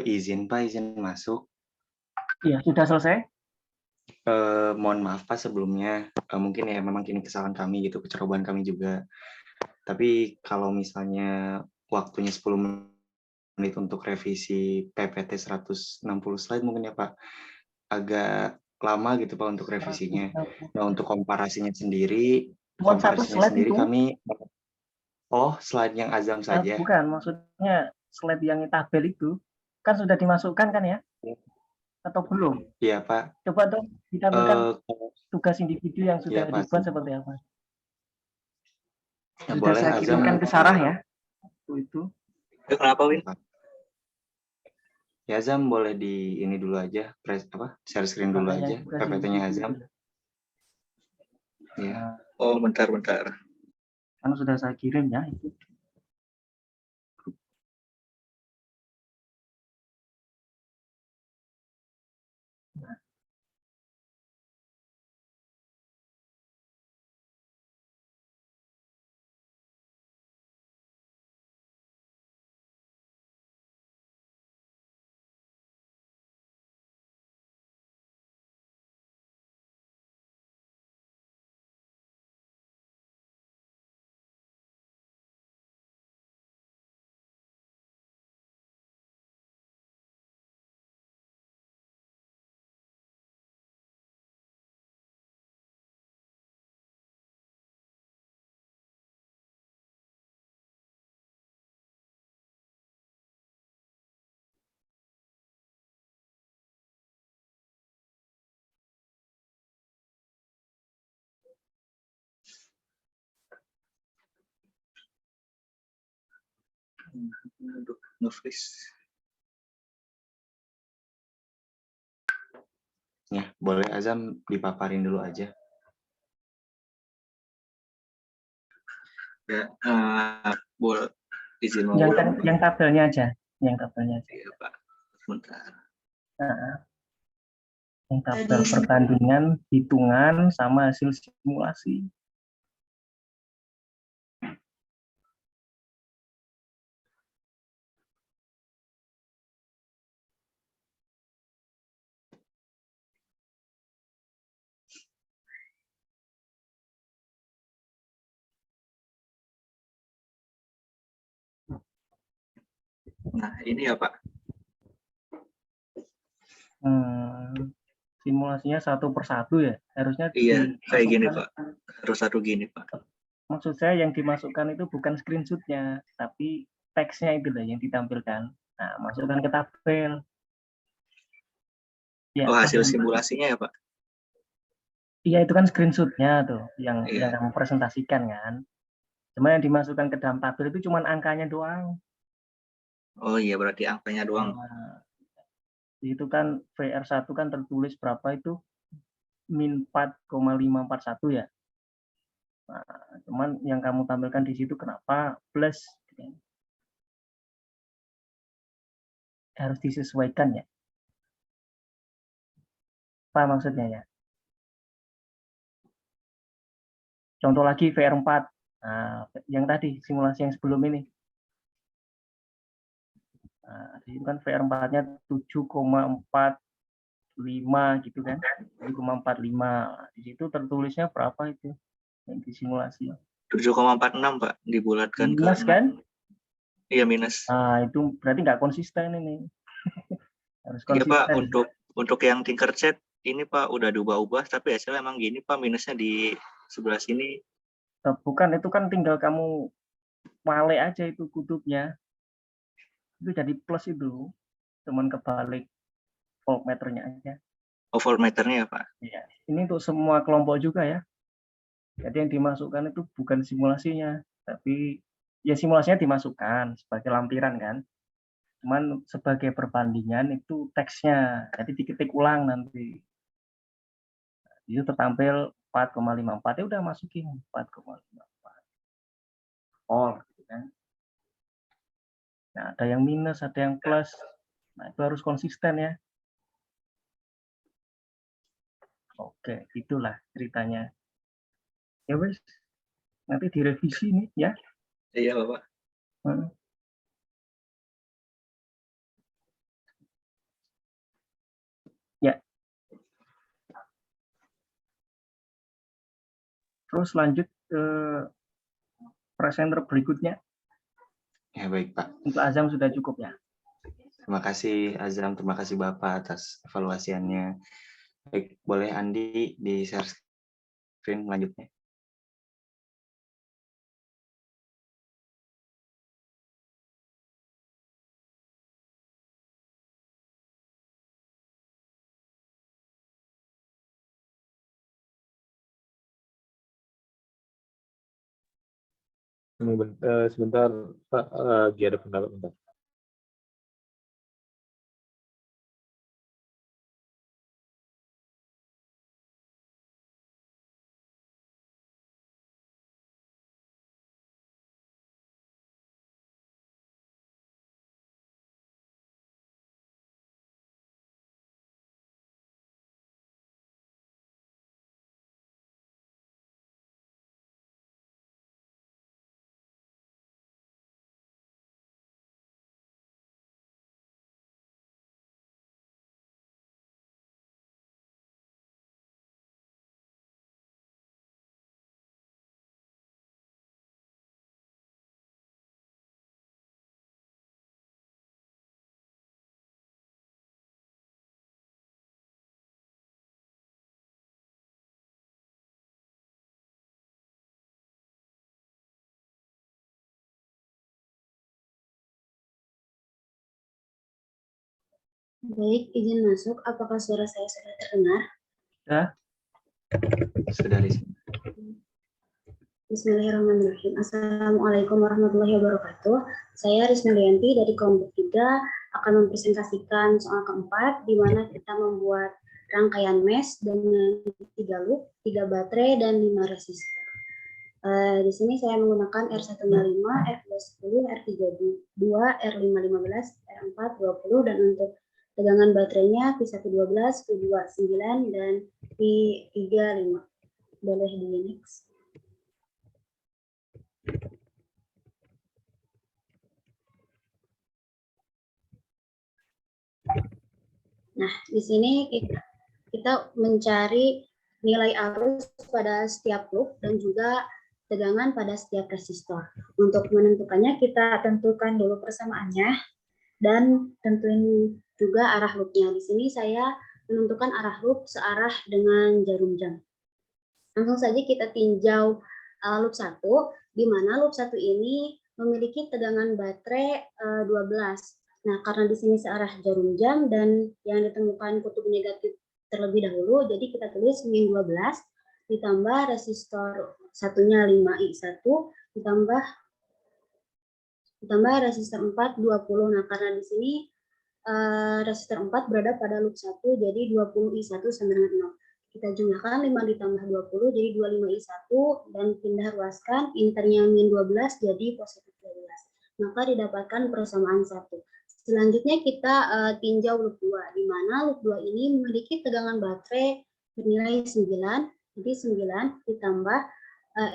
Izin Pak, izin masuk. Iya, sudah selesai. Mohon maaf Pak sebelumnya, mungkin ya memang ini kesalahan kami gitu, kecerobohan kami juga. Tapi kalau misalnya waktunya 10 menit untuk revisi PPT 160 slide mungkin ya Pak, agak lama gitu Pak untuk revisinya. Nah untuk komparasinya sendiri Cuma satu slide itu. kami, slide yang Azam saja. Bukan, maksudnya slide yang tabel itu kan sudah dimasukkan kan ya? Atau belum? Iya Pak. Coba dong ditampilkan Eh, tugas individu yang sudah Iya, Pak. dibuat seperti apa. Ya, Sudah boleh saya Azam. kirimkan ke Sarah ya. Itu. Kenapa, Win? Ya Azam boleh di ini dulu aja, share screen dulu Makanya aja, tugas PPT-nya individu Azam. itu. Ya. Nah, Oh, bentar. kan sudah saya kirim ya itu. Aduh, nge-freeze. Ya, boleh Azam dipaparin dulu aja. Ya, boleh izin Yang tabelnya aja, yang tabelnya aja. Iya, Pak. Bentar. Nah, yang tabel perbandingan, hitungan, sama hasil simulasi. Nah, ini ya, Pak. Simulasinya satu persatu ya, harusnya Iya, kayak gini, dimasukkan. Pak. Harus satu gini, Pak. Maksud saya yang dimasukkan itu bukan screenshotnya, tapi teksnya itu lah yang ditampilkan. Nah, masukkan ke tabel. Ya, Oh, hasil simulasinya ya, Pak? Iya, itu kan screenshotnya tuh, yang Iya. kamu presentasikan kan. Cuma yang dimasukkan ke dalam tabel itu cuma angkanya doang. Oh iya, berarti angkanya doang. Nah, itu kan VR1 kan tertulis berapa itu? Min 4,541 ya. Nah, cuman yang kamu tampilkan di situ kenapa plus? Harus disesuaikan ya. Apa maksudnya ya? Contoh lagi VR4. Nah, yang tadi simulasi yang sebelum ini. Nah, itu kan VR4-nya 7,45 gitu kan. 7,45. Di situ tertulisnya berapa itu? Yang disimulasi. 7,46, Pak, dibulatkan minus ke kan? Iya, minus. Nah, itu berarti nggak konsisten ini. Harus Iya, konsisten. Pak, untuk yang Tinkercad ini, Pak, udah diubah-ubah, tapi hasilnya emang gini, Pak, minusnya di sebelah sini. Bukan, itu kan tinggal kamu wale aja itu kutubnya. Itu jadi plus itu. Cuman kebalik voltmeternya aja. Oh, voltmeternya ya, Pak? Ya, ini untuk semua kelompok juga ya. Jadi yang dimasukkan itu bukan simulasinya, tapi ya simulasinya dimasukkan sebagai lampiran kan. Cuman sebagai perbandingan itu teksnya, jadi diketik ulang nanti. Itu tertampil 4,54, ya udah masukin 4,54. Oh, gitu kan. Nah, ada yang minus, ada yang plus. Nah, itu harus konsisten ya. Oke, itulah ceritanya. Ya wes, nanti direvisi nih ya. Iya, Bapak. Terus lanjut ke presenter berikutnya. Ya, baik, Pak. Untuk Azam sudah cukup ya. Terima kasih Azam, terima kasih Bapak atas evaluasiannya. Baik, boleh Andi di share screen selanjutnya. Sebentar, Pak. Lagi ada pendapat bentar. Baik, izin masuk. Apakah suara saya sudah terdengar? Sudah di sini. Bismillahirrahmanirrahim. Assalamualaikum warahmatullahi wabarakatuh. Saya Rismilianti dari kelompok 3 akan mempresentasikan soal keempat, di mana kita membuat rangkaian mesh dengan 3 loop, 3 baterai, dan 5 resistor. Di sini saya menggunakan R155, R210, R32, R515, R420, dan untuk tegangan baterainya P112, P29, dan P35. Boleh di next. Nah, di sini kita mencari nilai arus pada setiap loop dan juga tegangan pada setiap resistor. Untuk menentukannya, kita tentukan dulu persamaannya dan tentuin juga arah loopnya. Di sini saya menentukan arah loop searah dengan jarum jam. Langsung saja kita tinjau loop 1, di mana loop 1 ini memiliki tegangan baterai 12. Nah, karena di sini searah jarum jam dan yang ditemukan kutub negatif terlebih dahulu, jadi kita tulis min 12 ditambah resistor satunya 5I1 ditambah resistor 4 20. Nah, karena di sini resistor 4 berada pada loop 1, jadi 20I1 sama dengan 0. Kita jumlahkan 5 ditambah 20 jadi 25I1 dan pindah ruaskan internya min 12 jadi positif 12. Maka didapatkan persamaan 1. Selanjutnya kita tinjau loop 2, di mana loop 2 ini memiliki tegangan baterai bernilai 9. Jadi 9 ditambah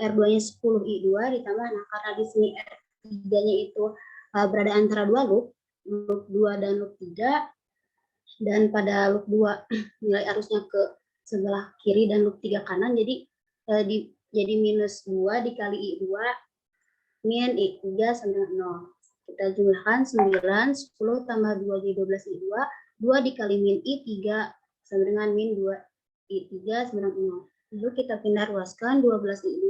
R2-nya 10I2 ditambah, nah karena di sini R3-nya itu berada antara dua loop 2 dan loop 3, dan pada loop 2 nilai arusnya ke sebelah kiri dan loop 3 kanan, jadi jadi minus 2 dikali I2 min I3 sama dengan 0. Kita jumlahkan 9, 10 tambah 2 jadi 12 I2, 2 dikali min I3 sama dengan min 2 I3 sama dengan 0. Lalu kita pindah ruaskan 12 I2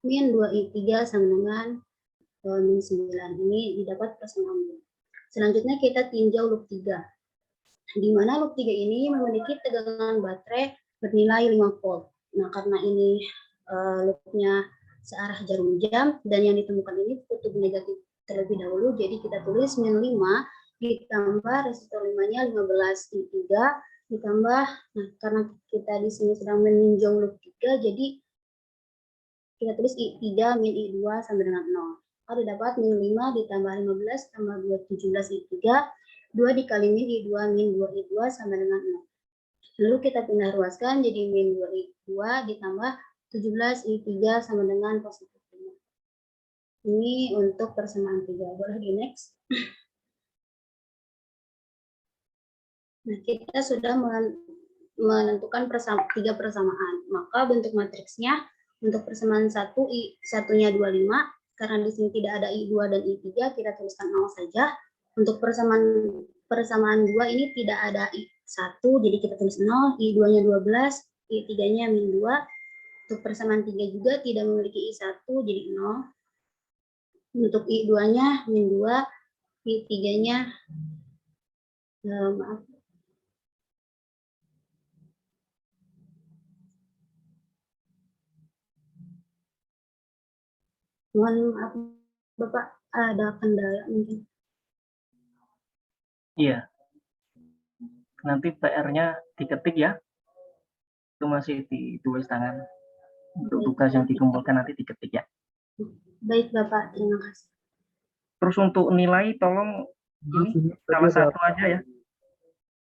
min 2 I3 sama dengan min 9. Ini didapat persamaan. Selanjutnya kita tinjau loop 3. Di mana loop 3 ini memiliki tegangan baterai bernilai 5 volt. Nah, karena ini loopnya searah jarum jam dan yang ditemukan ini kutub negatif terlebih dahulu, jadi kita tulis min 5 ditambah resistor 5-nya 15 I3 ditambah, nah karena kita di sini sedang meninjau loop 3, jadi kita tulis I3 min I2 sama dengan 0. Maka dapat min 5 ditambah 15 tambah 2 17 I3, 2 dikali min I2 min 2 I2 sama dengan 0. Lalu kita pindah ruaskan jadi min 2 I2 ditambah 17 I3 sama dengan positif 5. Ini untuk persamaan 3. Boleh di next. Nah, kita sudah menentukan 3 persamaan. Maka bentuk matriksnya Untuk persamaan 1, I1-nya 25, karena di sini tidak ada I2 dan I3, kita tuliskan 0 saja. Untuk persamaan 2 ini tidak ada I1, jadi kita tulis 0, I2-nya 12, I3-nya min 2. Untuk persamaan 3 juga tidak memiliki I1, jadi 0. Untuk I2-nya min 2, I3-nya, maaf, mohon maaf Bapak, ada kendala mungkin. Iya. Nanti PR-nya diketik ya. Itu masih ditulis tangan. Untuk tugas yang dikumpulkan nanti diketik ya. Baik Bapak, terima kasih. Terus untuk nilai tolong ini salah satu aja ya.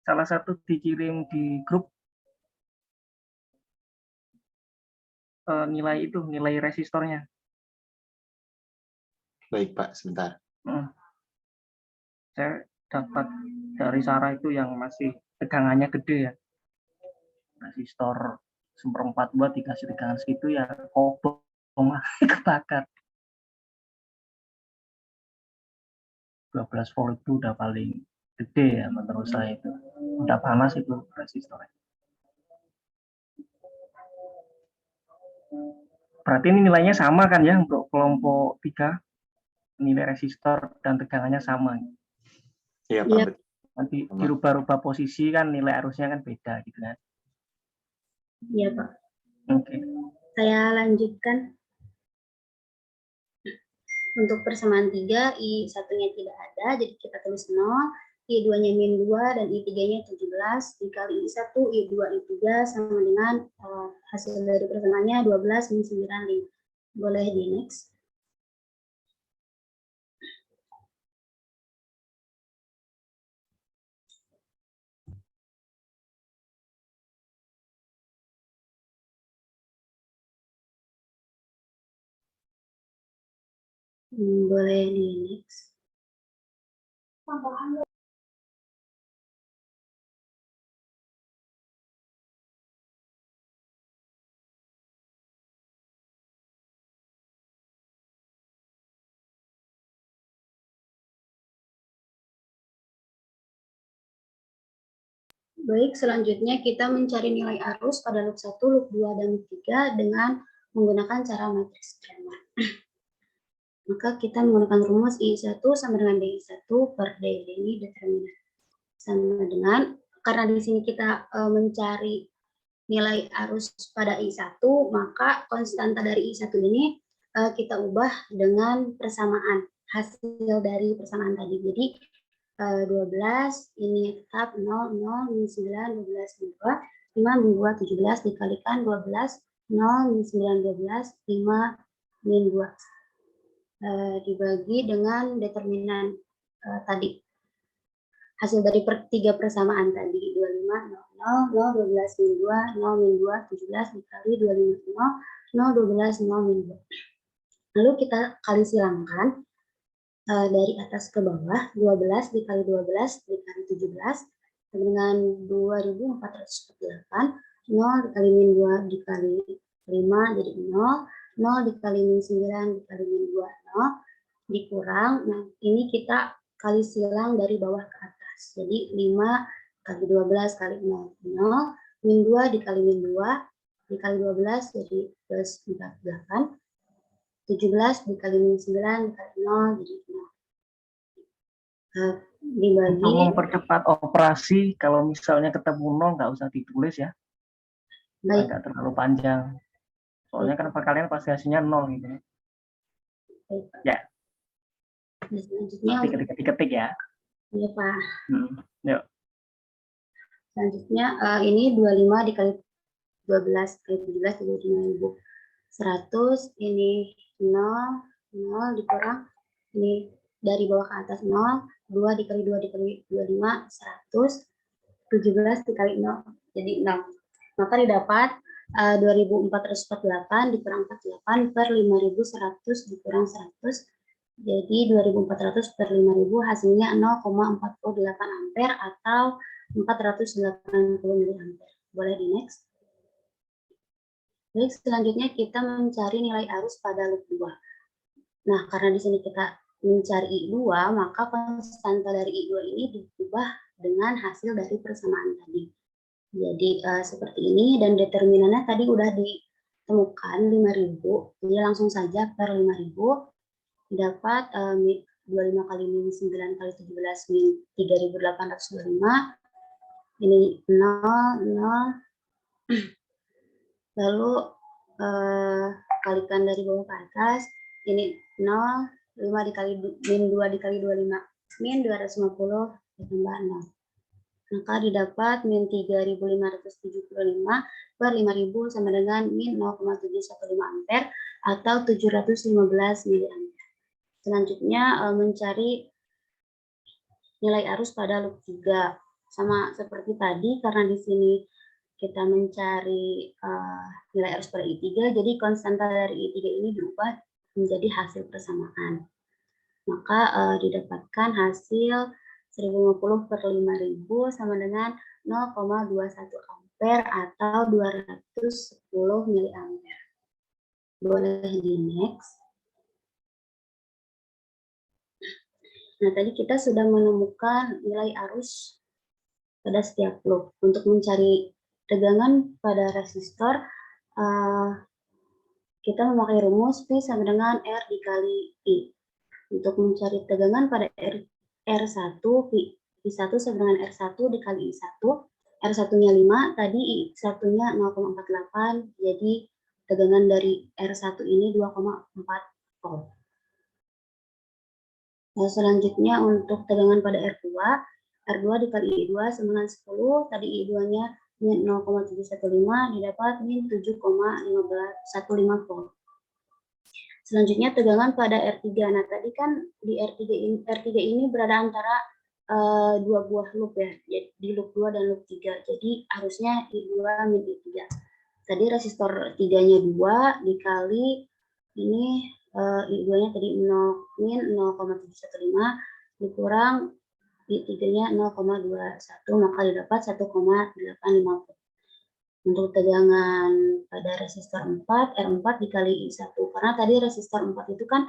Salah satu dikirim di grup nilai itu, nilai resistornya. Baik Pak, sebentar. Saya dapat dari Sarah itu yang masih tegangannya gede ya. Resistor 1/4 buat dikasih tegangan segitu ya kobong kebakar. 12 volt itu udah paling gede ya menurut saya itu. Udah panas itu resistornya. Berarti ini nilainya sama kan ya untuk kelompok 3? Nilai resistor dan tegangannya sama. Iya Pak, Iya. betul. Nanti dirubah-rubah posisi kan nilai arusnya kan beda gitu kan. Iya Pak. Oke. Saya lanjutkan. Untuk persamaan 3, I1-nya tidak ada, jadi kita tulis 0, I2-nya min 2, dan I3-nya 17, dikali I1, I2, I3, sama dengan hasil dari persamaannya 12 min 9, 5. Boleh di next. Boleh di next. Baik, selanjutnya kita mencari nilai arus pada loop 1, loop 2, dan 3 dengan menggunakan cara matriks Brenner. Maka kita menggunakan rumus I1 sama dengan DI1 per D. Ini determinan. Sama dengan, karena di sini kita mencari nilai arus pada I1, maka konstanta dari I1 ini kita ubah dengan persamaan, hasil dari persamaan tadi. Jadi 12, ini tetap 0, 0, min 9, 12, min 2, 5, min 2, 17, dikalikan 12, 0, min 9, 12, 5, min 2. Dibagi dengan determinan tadi. Hasil dari 3 persamaan tadi, 25, 0, 0, 12, min 2, 0, min 2, 17, dikali 25, 0, 0, 12, 0, min 2. Lalu kita kali silangkan. Dari atas ke bawah, 12 dikali 12 dikali 17 dengan 2448, 0 dikali min 2 dikali 5 jadi 0, 0 dikali min 9 dikali min 2, 0, dikurang, nah ini kita kali silang dari bawah ke atas, jadi 5 kali 12 kali 0, 0, min 2 dikali min 2 dikali 12 jadi plus 48, 17 dikali min 9 dikali 0 jadi 0. Dibagi. Untuk mempercepat operasi, kalau misalnya ketemu 0 nggak usah ditulis ya. Baik. Nggak terlalu panjang. Soalnya kan kalian pasti hasilnya 0 gitu. Baik, Pak. Ya. Selanjutnya. Ketik ya. Iya Pak. Yuk. Selanjutnya ini 25 dikali 12 kali 17 jadi 5.000. 100 ini 0 0 dikurang ini dari bawah ke atas 0 2 dikali 2 dikali 25 100 17 dikali 0 jadi 0. Maka didapat 2448 dikurang 48 per 5100 dikurang 100 jadi 2400 per 5000 hasilnya 0,48 ampere atau 480 mA. Boleh di next. Baik, selanjutnya kita mencari nilai arus pada loop 2. Nah, karena di sini kita mencari I2, maka konstanta dari I2 ini diubah dengan hasil dari persamaan tadi. Jadi seperti ini, dan determinannya tadi udah ditemukan 5.000, jadi langsung saja per 5.000 dapat 25 kali min 9 kali 17 min 3.825, ini 0, 0, lalu kalikan dari bawah ke atas, ini 0, 5 dikali min 2 dikali 25, min 250 ditambah 0. Maka didapat min 3.575 per 5.000 sama dengan min 0,715 ampere atau 715 miliampere. Selanjutnya mencari nilai arus pada loop 3. Sama seperti tadi, karena di sini kita mencari nilai arus pada I3, jadi konstanta dari I3 ini diubah menjadi hasil persamaan. Maka didapatkan hasil 1050 per 5.000 sama dengan 0,21 ampere atau 210 miliampere. Boleh di next. Nah, tadi kita sudah menemukan nilai arus pada setiap loop. Untuk mencari tegangan pada resistor, kita memakai rumus P sama dengan R dikali I. Untuk mencari tegangan pada R1, I1 sama dengan R1 dikali I1. R1-nya 5, tadi I1-nya 0,48, jadi tegangan dari R1 ini 2,4 volt. Nah, selanjutnya untuk tegangan pada R2 dikali I2 sama dengan 10, tadi I2-nya min 0,715 didapat min 7,15 volt. Selanjutnya tegangan pada R3. Nah, tadi kan di R3 ini berada antara dua buah loop ya, di loop 2 dan loop 3. Jadi harusnya I2 min I3. Tadi resistor 3-nya 2 dikali ini I2-nya tadi min 0,715 dikurang I3-nya 0,21, maka didapat 1,85 volt. Untuk tegangan pada resistor 4, R4 dikali I1. Karena tadi resistor 4 itu kan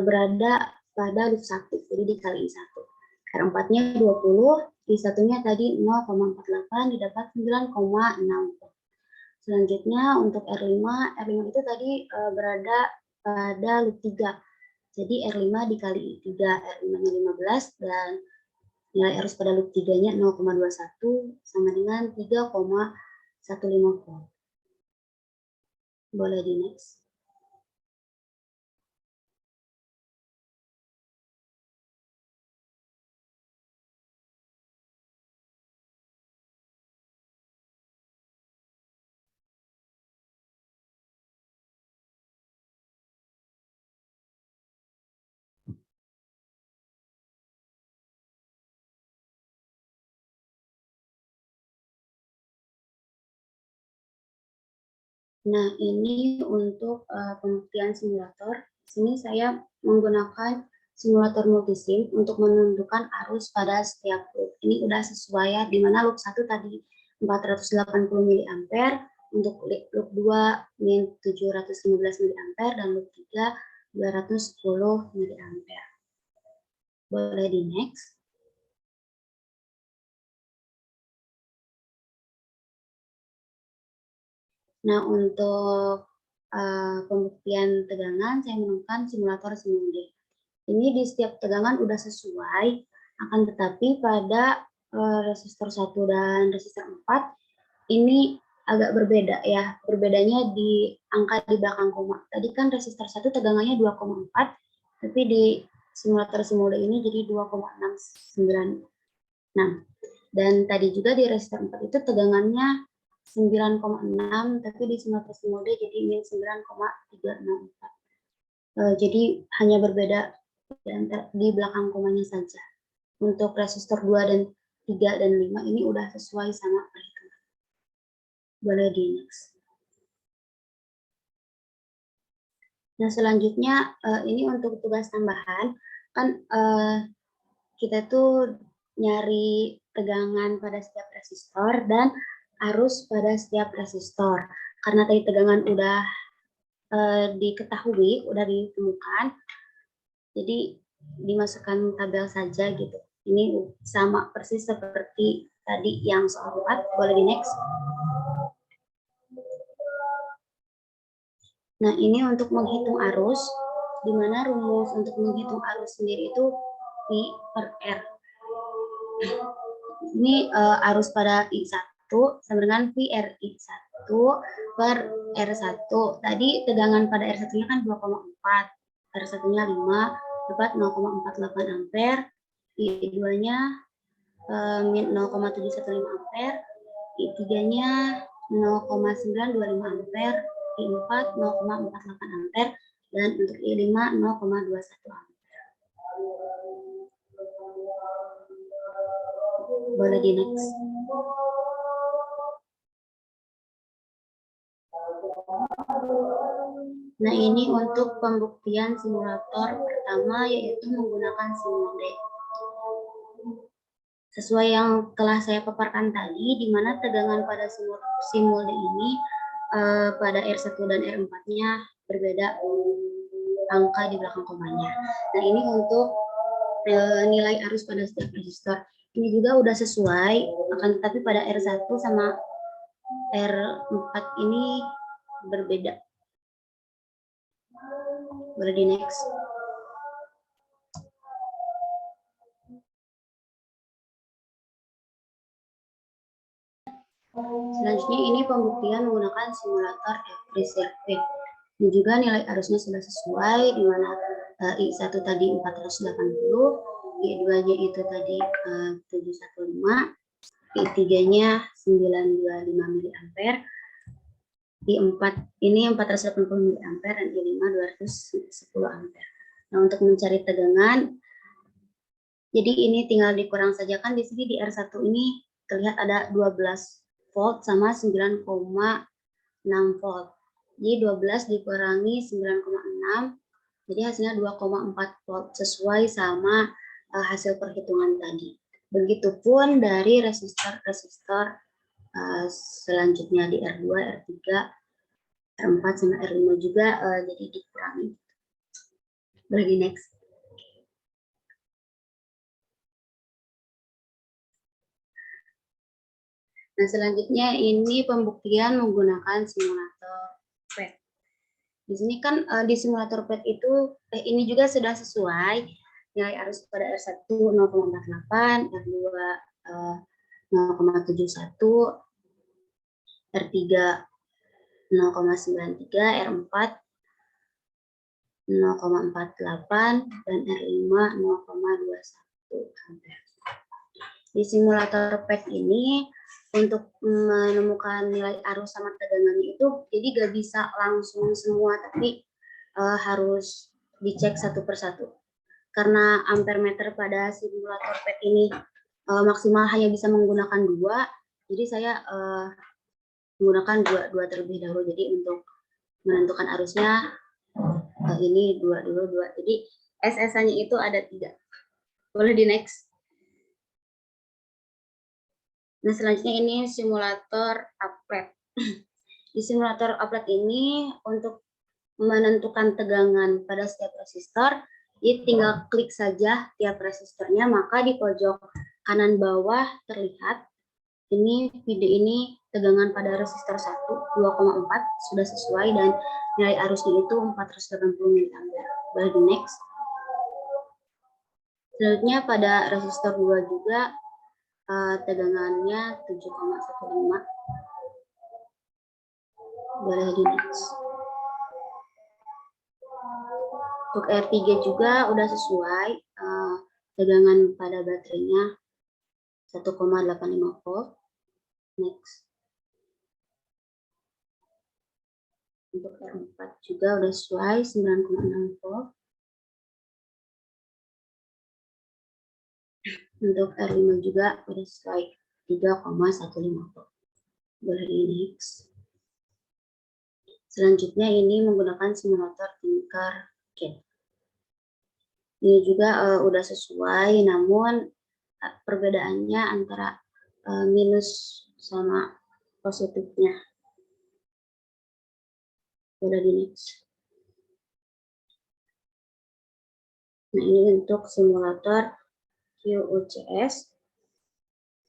berada pada loop 1, jadi dikali I1. R4-nya 20, I1-nya tadi 0,48, didapat 9,6 volt. Selanjutnya untuk R5 itu tadi berada pada loop 3. Jadi R5 dikali I3, R5-nya 15, dan nilai arus pada loop 3-nya 0,21 sama dengan 3,15 volt. Boleh di next. Nah, ini untuk pembuktian simulator. Di sini saya menggunakan simulator multisim untuk menentukan arus pada setiap loop. Ini udah sesuai ya, di mana loop 1 tadi 480 mA, untuk loop 2 min 715 mA, dan loop 3 210 mA. Boleh di next. Nah, untuk pembuktian tegangan, saya menemukan simulator Simulde. Ini di setiap tegangan udah sesuai, akan tetapi pada resistor 1 dan resistor 4, ini agak berbeda ya. Berbedanya di angka di belakang koma. Tadi kan resistor 1 tegangannya 2,4, tapi di simulator Simulde ini jadi 2,696. Dan tadi juga di resistor 4 itu tegangannya 9,6, tapi di simulator Simulde jadi min 9,364. Jadi hanya berbeda di belakang komanya saja. Untuk resistor 2 dan 3 dan 5 ini udah sesuai sama perhitungan. Boleh di next. Nah, selanjutnya ini untuk tugas tambahan, kan kita tuh nyari tegangan pada setiap resistor dan arus pada setiap resistor. karena tadi tegangan udah diketahui, udah ditemukan, jadi dimasukkan tabel saja gitu. Ini sama persis seperti tadi yang soal 4. Boleh di next. Nah, ini untuk menghitung arus, di mana rumus untuk menghitung arus sendiri itu V per R. Ini arus pada I1 sama dengan V RI1 per R1. Tadi tegangan pada R1-nya kan 2,4, R1-nya 5, dapat 0,48 ampere, I2-nya min 0,715 ampere, I3-nya 0,925 ampere, I4 0,48 ampere, dan untuk I5 0,21 ampere. Boleh di next. Nah, ini untuk pembuktian simulator pertama, yaitu menggunakan Simulde. Sesuai yang telah saya paparkan tadi, di mana tegangan pada Simulde ini pada R1 dan R4-nya berbeda angka di belakang komanya. Nah, ini untuk nilai arus pada setiap resistor. Ini juga udah sesuai, akan tetapi pada R1 sama R4 ini berbeda. Boleh di next. Selanjutnya ini pembuktian menggunakan simulator free circuit. Ini juga nilai arusnya sudah sesuai, di mana I1 tadi 480, I2-nya itu tadi 715, I3-nya 925 mA, I4 ini 480 mA, dan I5 210 ampere. Nah, untuk mencari tegangan, jadi ini tinggal dikurang saja, kan di sini di R1 ini terlihat ada 12 volt sama 9,6 volt. Jadi 12 dikurangi 9,6, jadi hasilnya 2,4 volt, sesuai sama hasil perhitungan tadi. Begitupun dari resistor-resistor selanjutnya di R2, R3, R4, sama R5 juga jadi dikurangi. Boleh di next. Nah, selanjutnya ini pembuktian menggunakan simulator PET. Di sini kan di simulator PET itu ini juga sudah sesuai, nilai arus pada R1 0,48, R2 0,71, R3 0,93, R4 0,48, dan R5 0,21 ampere. Di simulator PET ini untuk menemukan nilai arus sama tegangannya itu jadi gak bisa langsung semua, tapi harus dicek satu persatu. Karena ampere meter pada simulator PET ini maksimal hanya bisa menggunakan 2, jadi saya menggunakan dua terlebih dahulu. Jadi untuk menentukan arusnya ini 2. Jadi SSA-nya itu ada 3. Boleh di next. Nah, selanjutnya ini simulator applet. Di simulator applet ini untuk menentukan tegangan pada setiap resistor, jadi tinggal klik saja tiap resistornya, maka di pojok kanan bawah terlihat ini video ini tegangan pada resistor 1 2,4 sudah sesuai, dan nilai arusnya itu 480 mA. Boleh di next. Selanjutnya pada resistor 2 juga tegangannya 7,15. Boleh di next. Untuk R3 juga udah sesuai, tegangan pada baterainya 1,85 volt. Next. Untuk R4 juga udah sesuai 9,6 volt. Untuk R5 juga udah sesuai 3,15 volt. Boleh di next. Selanjutnya ini menggunakan simulator Tinkercad. Ini juga udah sesuai, namun perbedaannya antara minus sama positifnya. Boleh di next. Nah, ini untuk simulator QUCS.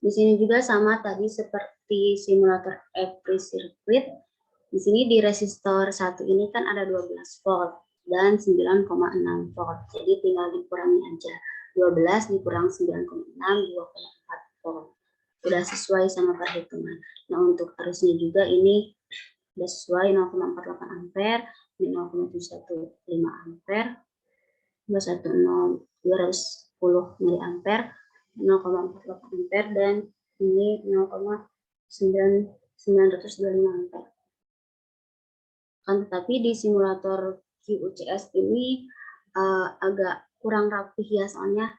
Di sini juga sama tadi seperti simulator every circuit. Di sini di resistor 1 ini kan ada 12 volt dan 9,6 volt. Jadi tinggal dikurangi aja. 12 dikurang 9,6, 2,4 volt. Sudah sesuai sama perhitungan. Nah, untuk arusnya juga ini sudah sesuai 0,48 ampere, ini 0,715 ampere, 210 mili ampere, 0,48 ampere, dan ini 0,925 ampere. Kan tetapi di simulator QUCS ini agak kurang rapih ya, soalnya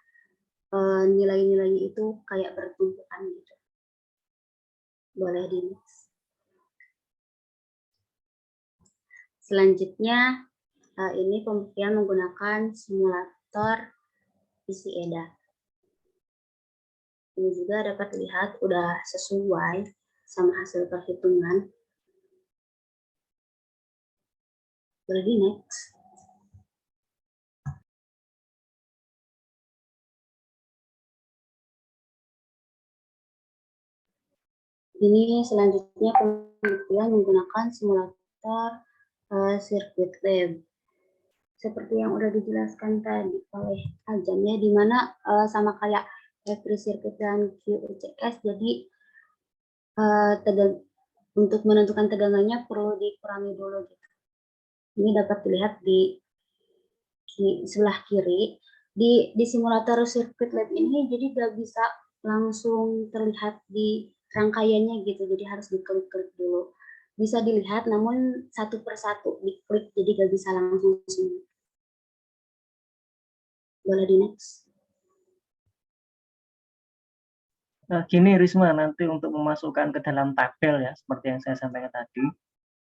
nilai-nilainya itu kayak bertumpukan gitu. Boleh di next. Selanjutnya ini pembuktian menggunakan simulator isi EDA. Ini juga dapat dilihat udah sesuai sama hasil perhitungan. Boleh di next. Ini selanjutnya pembuktian menggunakan simulator sirkuit lab. Seperti yang udah dijelaskan tadi oleh Ajam ya, di mana sama kayak every circuit dan QUCS, jadi untuk menentukan tegangannya perlu dikurangi dulu gitu. Ini dapat dilihat di sebelah kiri. Di simulator sirkuit lab ini jadi gak bisa langsung terlihat di rangkaiannya gitu, jadi harus diklik-klik dulu. Bisa dilihat namun satu persatu diklik, jadi gak bisa langsung semua. Boleh di next. Nah, gini Risma, nanti untuk memasukkan ke dalam tabel ya, seperti yang saya sampaikan tadi,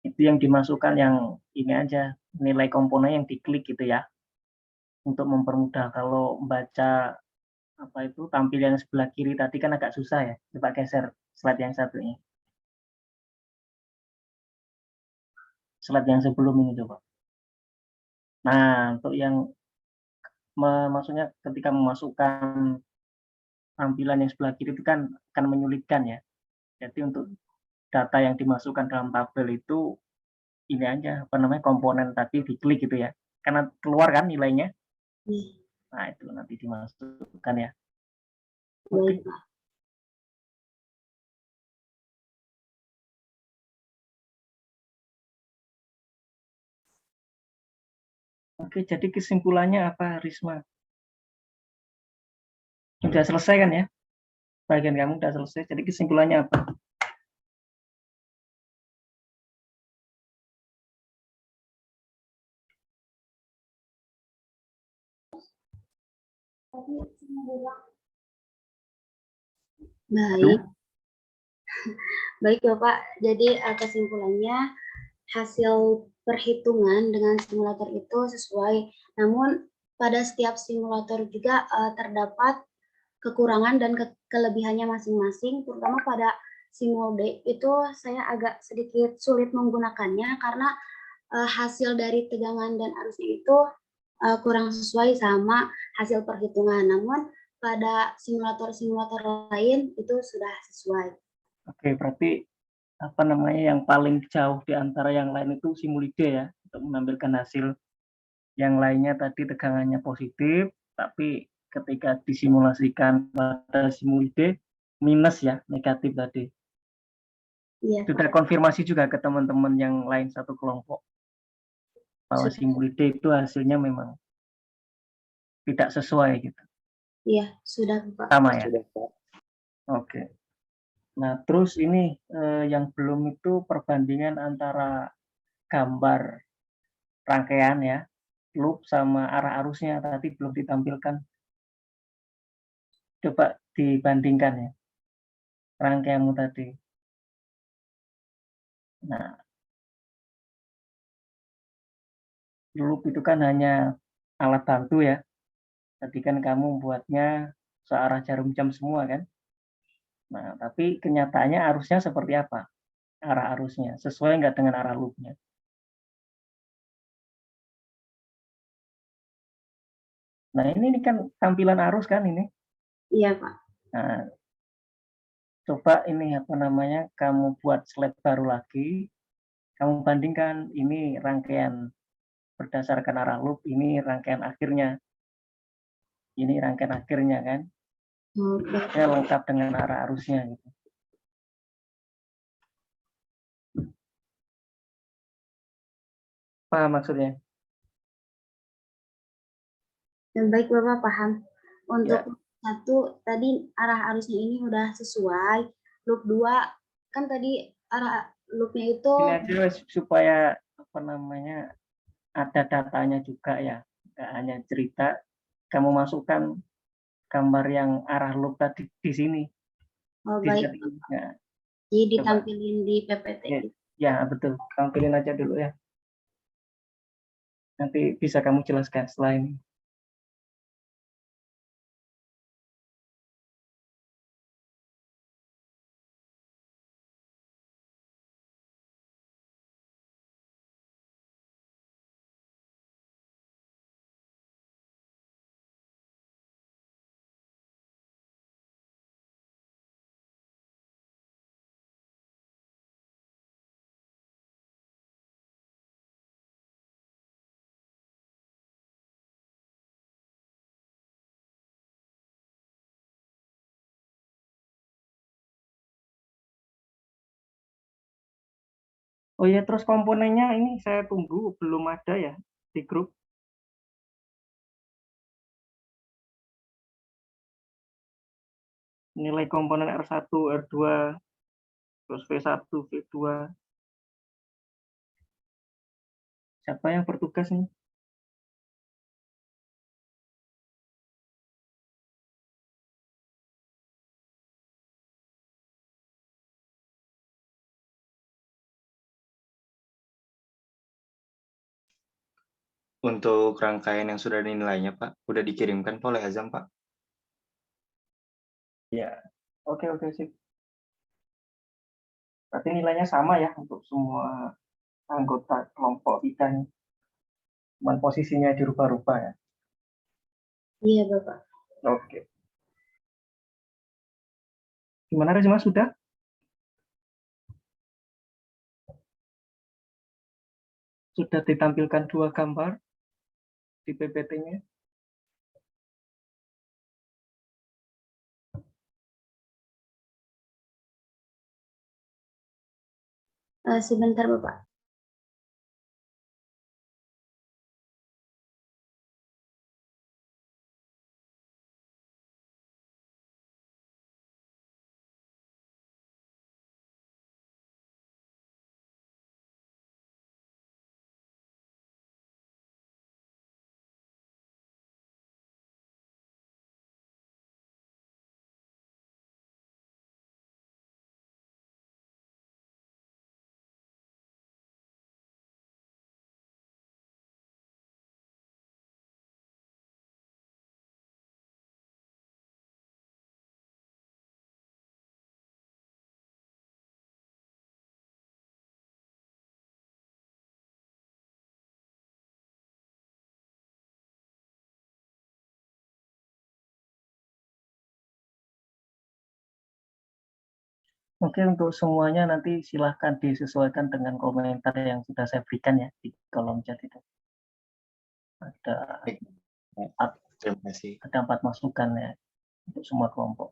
itu yang dimasukkan yang ini aja, nilai komponen yang diklik gitu ya, untuk mempermudah. Kalau membaca apa itu tampilan sebelah kiri tadi kan agak susah ya. Coba geser slide yang satunya. Slide yang sebelum ini coba. Nah, untuk yang maksudnya ketika memasukkan tampilan yang sebelah kiri itu kan akan menyulitkan ya. Jadi untuk data yang dimasukkan dalam tabel itu ini aja, apa namanya, komponen tadi diklik gitu ya. Karena keluar kan nilainya. Nah, itu nanti dimasukkan ya. Oke. Oke, jadi kesimpulannya apa, Risma? Sudah selesai kan ya? Bagian kamu sudah selesai, jadi kesimpulannya apa? Baik. Baik Bapak, jadi kesimpulannya hasil perhitungan dengan simulator itu sesuai, namun pada setiap simulator juga terdapat kekurangan dan kelebihannya masing-masing, terutama pada Simulde itu saya agak sedikit sulit menggunakannya karena hasil dari tegangan dan arusnya itu kurang sesuai sama hasil perhitungan, namun pada simulator-simulator lain itu sudah sesuai. Oke, berarti apa namanya yang paling jauh di antara yang lain itu Simulide ya, untuk menampilkan hasil. Yang lainnya tadi tegangannya positif, tapi ketika disimulasikan pada Simulide minus ya, negatif tadi. Iya. Sudah konfirmasi juga ke teman-teman yang lain satu kelompok bahwa Simulide itu hasilnya memang tidak sesuai gitu. Iya, sudah Pak. Sama ya. Oke. Nah, terus ini yang belum itu perbandingan antara gambar rangkaian ya, loop sama arah arusnya tadi belum ditampilkan. Coba dibandingkan ya, rangkaianmu tadi. Nah, loop itu kan hanya alat bantu ya. Tadi kan kamu buatnya searah jarum jam semua kan. Nah, tapi kenyataannya arusnya seperti apa? Arah arusnya sesuai nggak dengan arah loopnya? Nah, ini kan tampilan arus kan ini. Iya, Pak. Nah, coba ini apa namanya, kamu buat slide baru lagi, kamu bandingkan ini rangkaian berdasarkan arah loop, ini rangkaian akhirnya. Ini rangkaian akhirnya kan. Oke. Ini lengkap dengan arah arusnya gitu. Paham maksudnya? Baik, Bapak paham. Untuk Ya. satu, tadi arah arusnya ini udah sesuai. Loop 2, kan tadi arah loopnya itu, Ini aja supaya apa namanya, ada datanya juga ya, nggak hanya cerita. Kamu masukkan gambar yang arah loop tadi di sini. oh, Di baik, setting. Ya, jadi coba. ditampilin di PPT. Ya, ya betul. Tampilin aja dulu ya. Nanti bisa kamu jelaskan setelah ini. Oh ya, terus komponennya ini saya tunggu, belum ada ya di grup. Nilai komponen R1, R2, terus V1, V2. Siapa yang bertugas nih? Untuk rangkaian yang sudah dinilainya, Pak, udah dikirimkan Pak oleh Azam, Pak. Ya, oke sip. Berarti nilainya sama ya untuk semua anggota kelompok kita nih. Cuman posisinya dirubah-rubah ya. Iya, Bapak. Oke. Gimana Rezima, sudah? Sudah ditampilkan 2 gambar di PPT-nya? Sebentar, Bapak. Oke, untuk semuanya nanti silahkan disesuaikan dengan komentar yang sudah saya berikan ya di kolom chat itu. Ada Baik, terima kasih. ada 4 masukan ya untuk semua kelompok.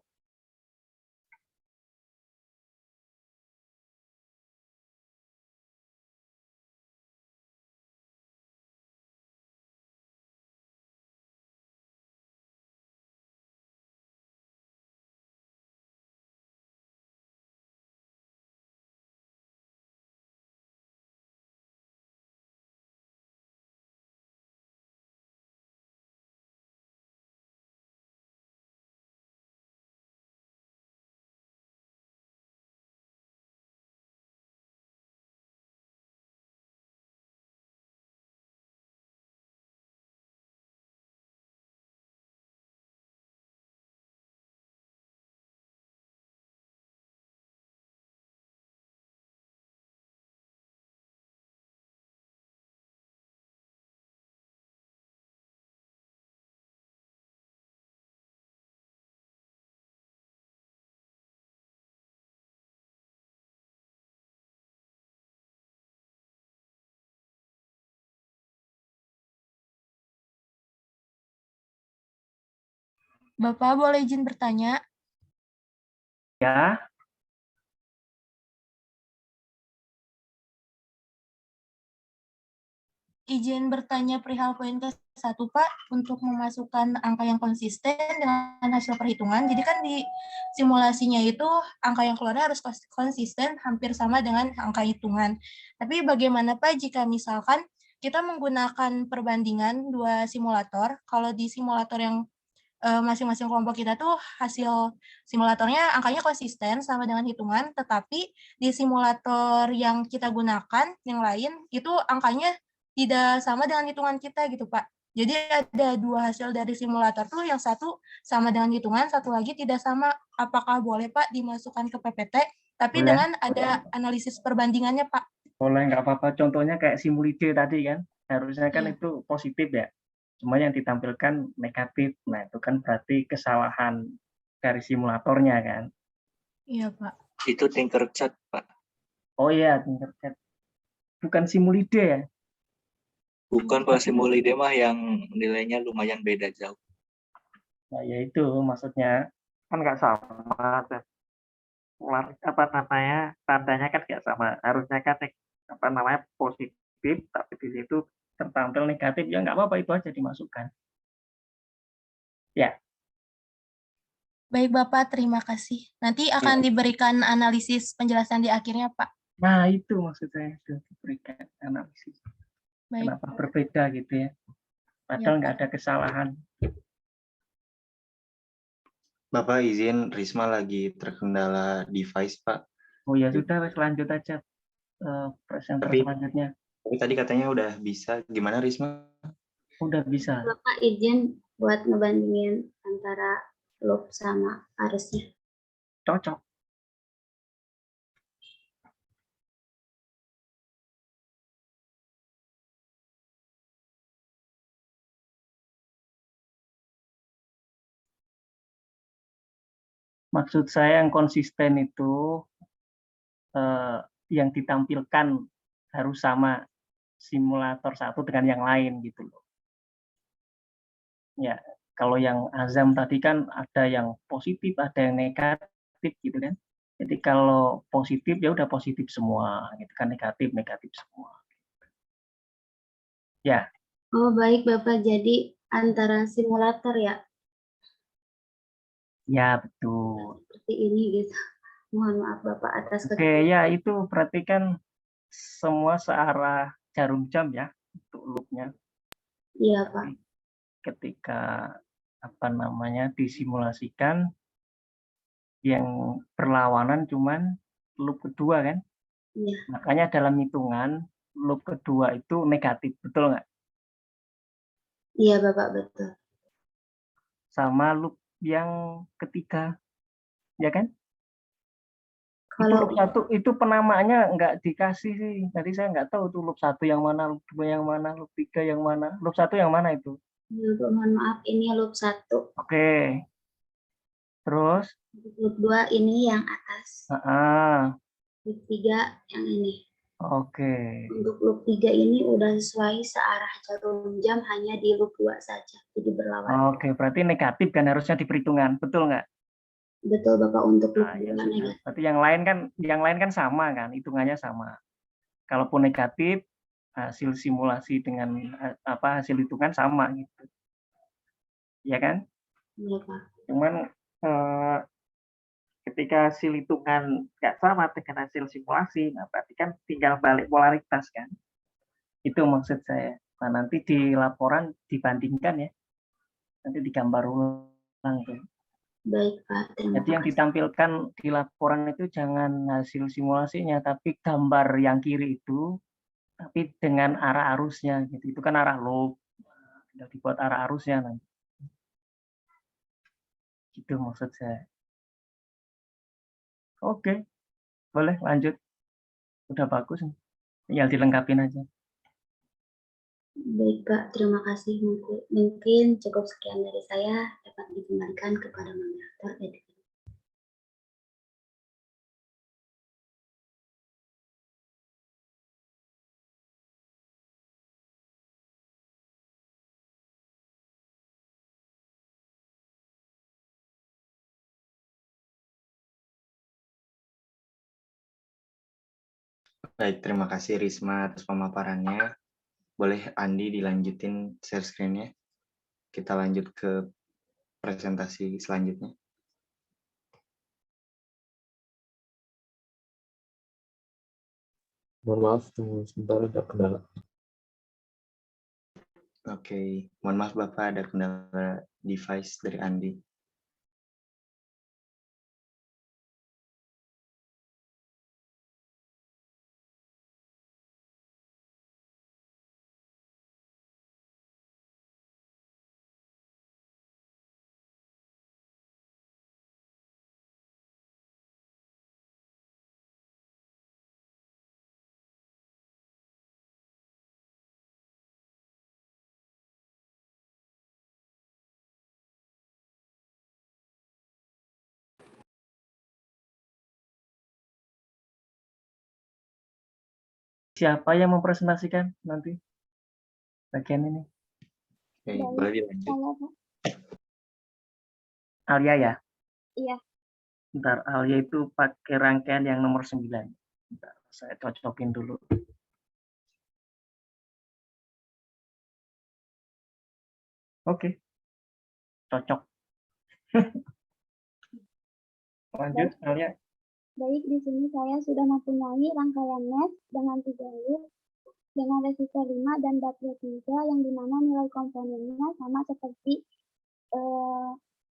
Bapak boleh izin bertanya? Ya, Izin bertanya perihal poin ke-1, Pak, untuk memasukkan angka yang konsisten dengan hasil perhitungan. Jadi kan di simulasinya itu angka yang keluar harus konsisten hampir sama dengan angka hitungan. Tapi bagaimana, Pak, jika misalkan kita menggunakan perbandingan dua simulator, kalau di simulator yang masing-masing kelompok kita tuh hasil simulatornya angkanya konsisten sama dengan hitungan, tetapi di simulator yang kita gunakan yang lain itu angkanya tidak sama dengan hitungan kita gitu, Pak. Jadi ada dua hasil dari simulator tuh, yang satu sama dengan hitungan, satu lagi tidak sama. Apakah boleh, Pak, dimasukkan ke PPT, tapi boleh. dengan ada analisis perbandingannya, Pak? Boleh, nggak apa-apa. Contohnya kayak simulide tadi kan, harusnya kan Iya. itu positif ya. Cuma yang ditampilkan negatif. Nah, itu kan berarti kesalahan dari simulatornya kan. Iya, Pak. Itu Tinkercad, Pak. Oh iya, Tinkercad. Bukan simulide ya? Bukan Pak, simulide mah yang nilainya lumayan beda jauh. Nah, ya itu maksudnya kan nggak sama. Apa namanya, tandanya kan nggak sama. Harusnya kan apa namanya positif, tapi di situ tertampil negatif, ya nggak apa-apa, itu aja dimasukkan. Ya. Baik, Bapak, terima kasih. Nanti akan diberikan analisis penjelasan di akhirnya, Pak. Nah, itu maksud saya, itu diberikan analisis. Baik. Kenapa berbeda gitu ya. Padahal nggak ada kesalahan. Bapak izin, Risma lagi terkendala device, Pak. Oh ya sudah, wes lanjut aja presenter Tapi- selanjutnya. Tapi tadi katanya udah bisa. Gimana, Risma? Udah bisa. Bapak izin buat ngebandingin antara loop sama arusnya. Cocok. Maksud saya yang konsisten itu yang ditampilkan harus sama simulator satu dengan yang lain gitu loh. Ya, kalau yang Azam tadi kan ada yang positif, ada yang negatif gitu kan. Jadi kalau positif ya udah positif semua, gitu kan, negatif negatif semua. Ya, Oh baik Bapak, jadi antara simulator ya, ya betul. seperti ini gitu. Mohon maaf Bapak atas Oke, ya itu berarti kan semua searah jarum jam ya untuk loopnya. Iya Pak. Ketika apa namanya disimulasikan, yang berlawanan cuman loop kedua kan. Iya. Makanya dalam hitungan loop kedua itu negatif, betul nggak? Iya Bapak, betul. Sama loop yang ketiga, ya kan? Itu Kalau loop satu itu penamaannya nggak dikasih sih. Tadi saya nggak tahu tuh loop satu yang mana, loop dua yang mana, loop tiga yang mana. Loop satu yang mana itu? mohon maaf, ini loop 1. Oke. Terus? Loop 2 ini yang atas. Loop 3 yang ini. Oke. Untuk loop 3 ini udah sesuai searah jarum jam, hanya di loop 2 saja. Jadi berlawanan. Oke, berarti negatif kan harusnya di perhitungan, betul nggak? Betul Bapak, untuk loop Nah, 2 ya sudah. negatif. Berarti yang lain kan sama kan, hitungannya sama. Kalaupun negatif, hasil simulasi dengan hasil hitungan sama gitu. Ya kan? Iya Pak. Cuman ketika hasil hitungan nggak sama dengan hasil simulasi, nah berarti kan tinggal balik polaritas kan. Itu maksud saya. Nah, nanti di laporan dibandingkan ya. Nanti digambar ulang tuh. Baik Pak, terima Jadi yang kasih. ditampilkan di laporan itu jangan hasil simulasinya, tapi gambar yang kiri itu, tapi dengan arah arusnya. Gitu. Itu kan arah loop. Tinggal dibuat arah arusnya nanti. Gitu maksud saya. Oke, boleh lanjut. Udah bagus. Tinggal dilengkapin aja. Baik Pak, terima kasih. Mungkin cukup sekian dari saya, dapat dikembalikan kepada moderator. Baik, terima kasih Risma atas pemaparannya. Boleh Andi dilanjutin share screen-nya. Kita lanjut ke presentasi selanjutnya. Mohon maaf, tunggu sebentar, ada kendala. Oke, mohon maaf Bapak, ada kendala device dari Andi. Siapa yang mempresentasikan nanti bagian ini? Oke, Baik, boleh dilanjut. saya, Pak. Alia ya? Iya. Bentar, Alia itu pakai rangkaian yang nomor 9. Bentar, saya cocokin dulu. Oke, cocok. Lanjut, Alia. Baik, di sini saya sudah mempunyai rangkaian MES dengan 3 loop, dengan resistor 5 dan baterai 3, yang dimana nilai komponennya sama seperti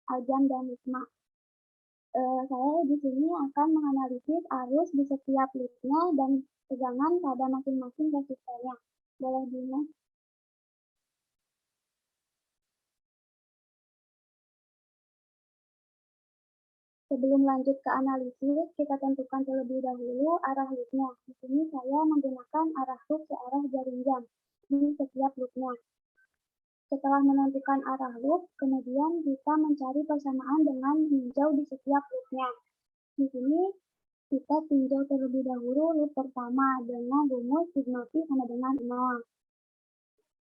Aljam dan Risma. Saya di sini akan menganalisis arus di setiap loopnya dan tegangan pada masing-masing resistornya. Boleh dilihat? Sebelum lanjut ke analisis, kita tentukan terlebih dahulu arah loopnya. Di sini saya menggunakan arah loop searah jarum jam di setiap loopnya. Setelah menentukan arah loop, kemudian kita mencari persamaan dengan tinjau di setiap loopnya. Di sini kita tinjau terlebih dahulu loop pertama dengan rumus sigma Pi sama dengan 0.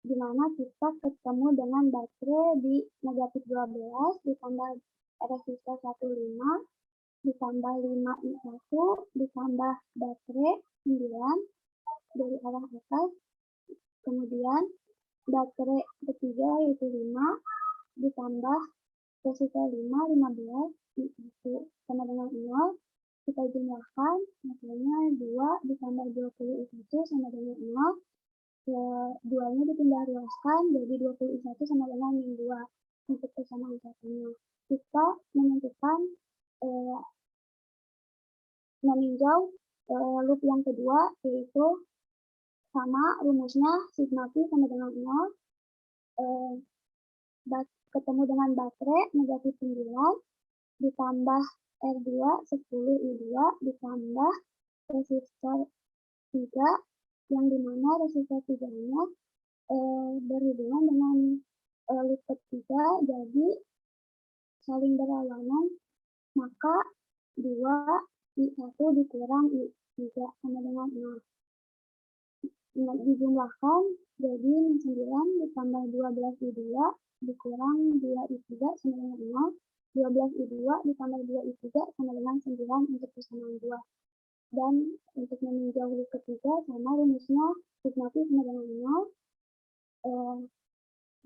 Di mana kita ketemu dengan baterai di negatif 12 ditambah resistor 15 ditambah 5I1 ditambah baterai 9 dari arah atas, kemudian baterai ketiga yaitu 5 ditambah resistor 5, 15 I1 sama dengan 0, kita jumlahkan, hasilnya 2 ditambah 20 I1 sama dengan 0, keduanya dipindah ruaskan, jadi 20 I1 sama dengan min 2 untuk persamaan satunya. Kita menentukan meninjau loop yang kedua, yaitu sama rumusnya sigma Pi sama dengan 0, ketemu dengan baterai negatif 9 ditambah R2 10 I2 ditambah resistor 3, yang dimana resistor 3-nya berhubungan dengan loop ketiga, jadi saling berlawanan, maka 2 I1 dikurang I3 sama dengan 0. Dijumlahkan, jadi min 9 ditambah 12 I2 dikurang 2 I3 sama dengan 0. 12 I2 ditambah 2 I3 sama dengan 9 untuk persamaan 2. Dan untuk meninjau loop ketiga sama rumusnya sigma Pi sama dengan 0.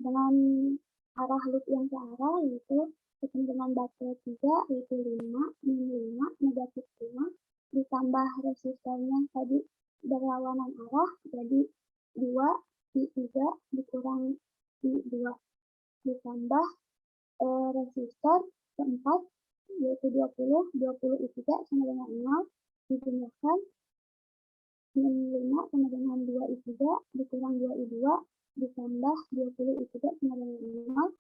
Dengan arah loop yang searah, yaitu ketemu dengan baterai 3 yaitu 5 min 5 negatif 5 ditambah resistornya tadi berlawanan arah, jadi 2 I3 dikurang I2 ditambah resistor keempat yaitu 20 I3 sama dengan 0, dijumlahkan min 5 sama dengan 2 I3 dikurang 2 I2 ditambah 20 I3 sama dengan 0,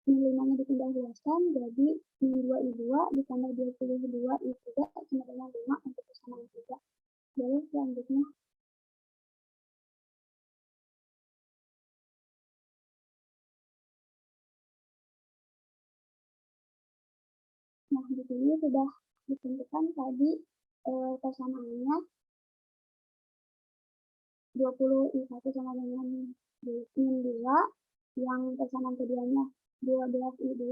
min 5-nya dipindah luaskan, jadi min 2 I2 ditambah 22 I3 sama dengan 5 untuk persamaan 3. Jadi selanjutnya. Nah, di sini sudah ditentukan tadi persamaannya 20 I1 sama dengan min 2, yang persamaan keduanya 12 I2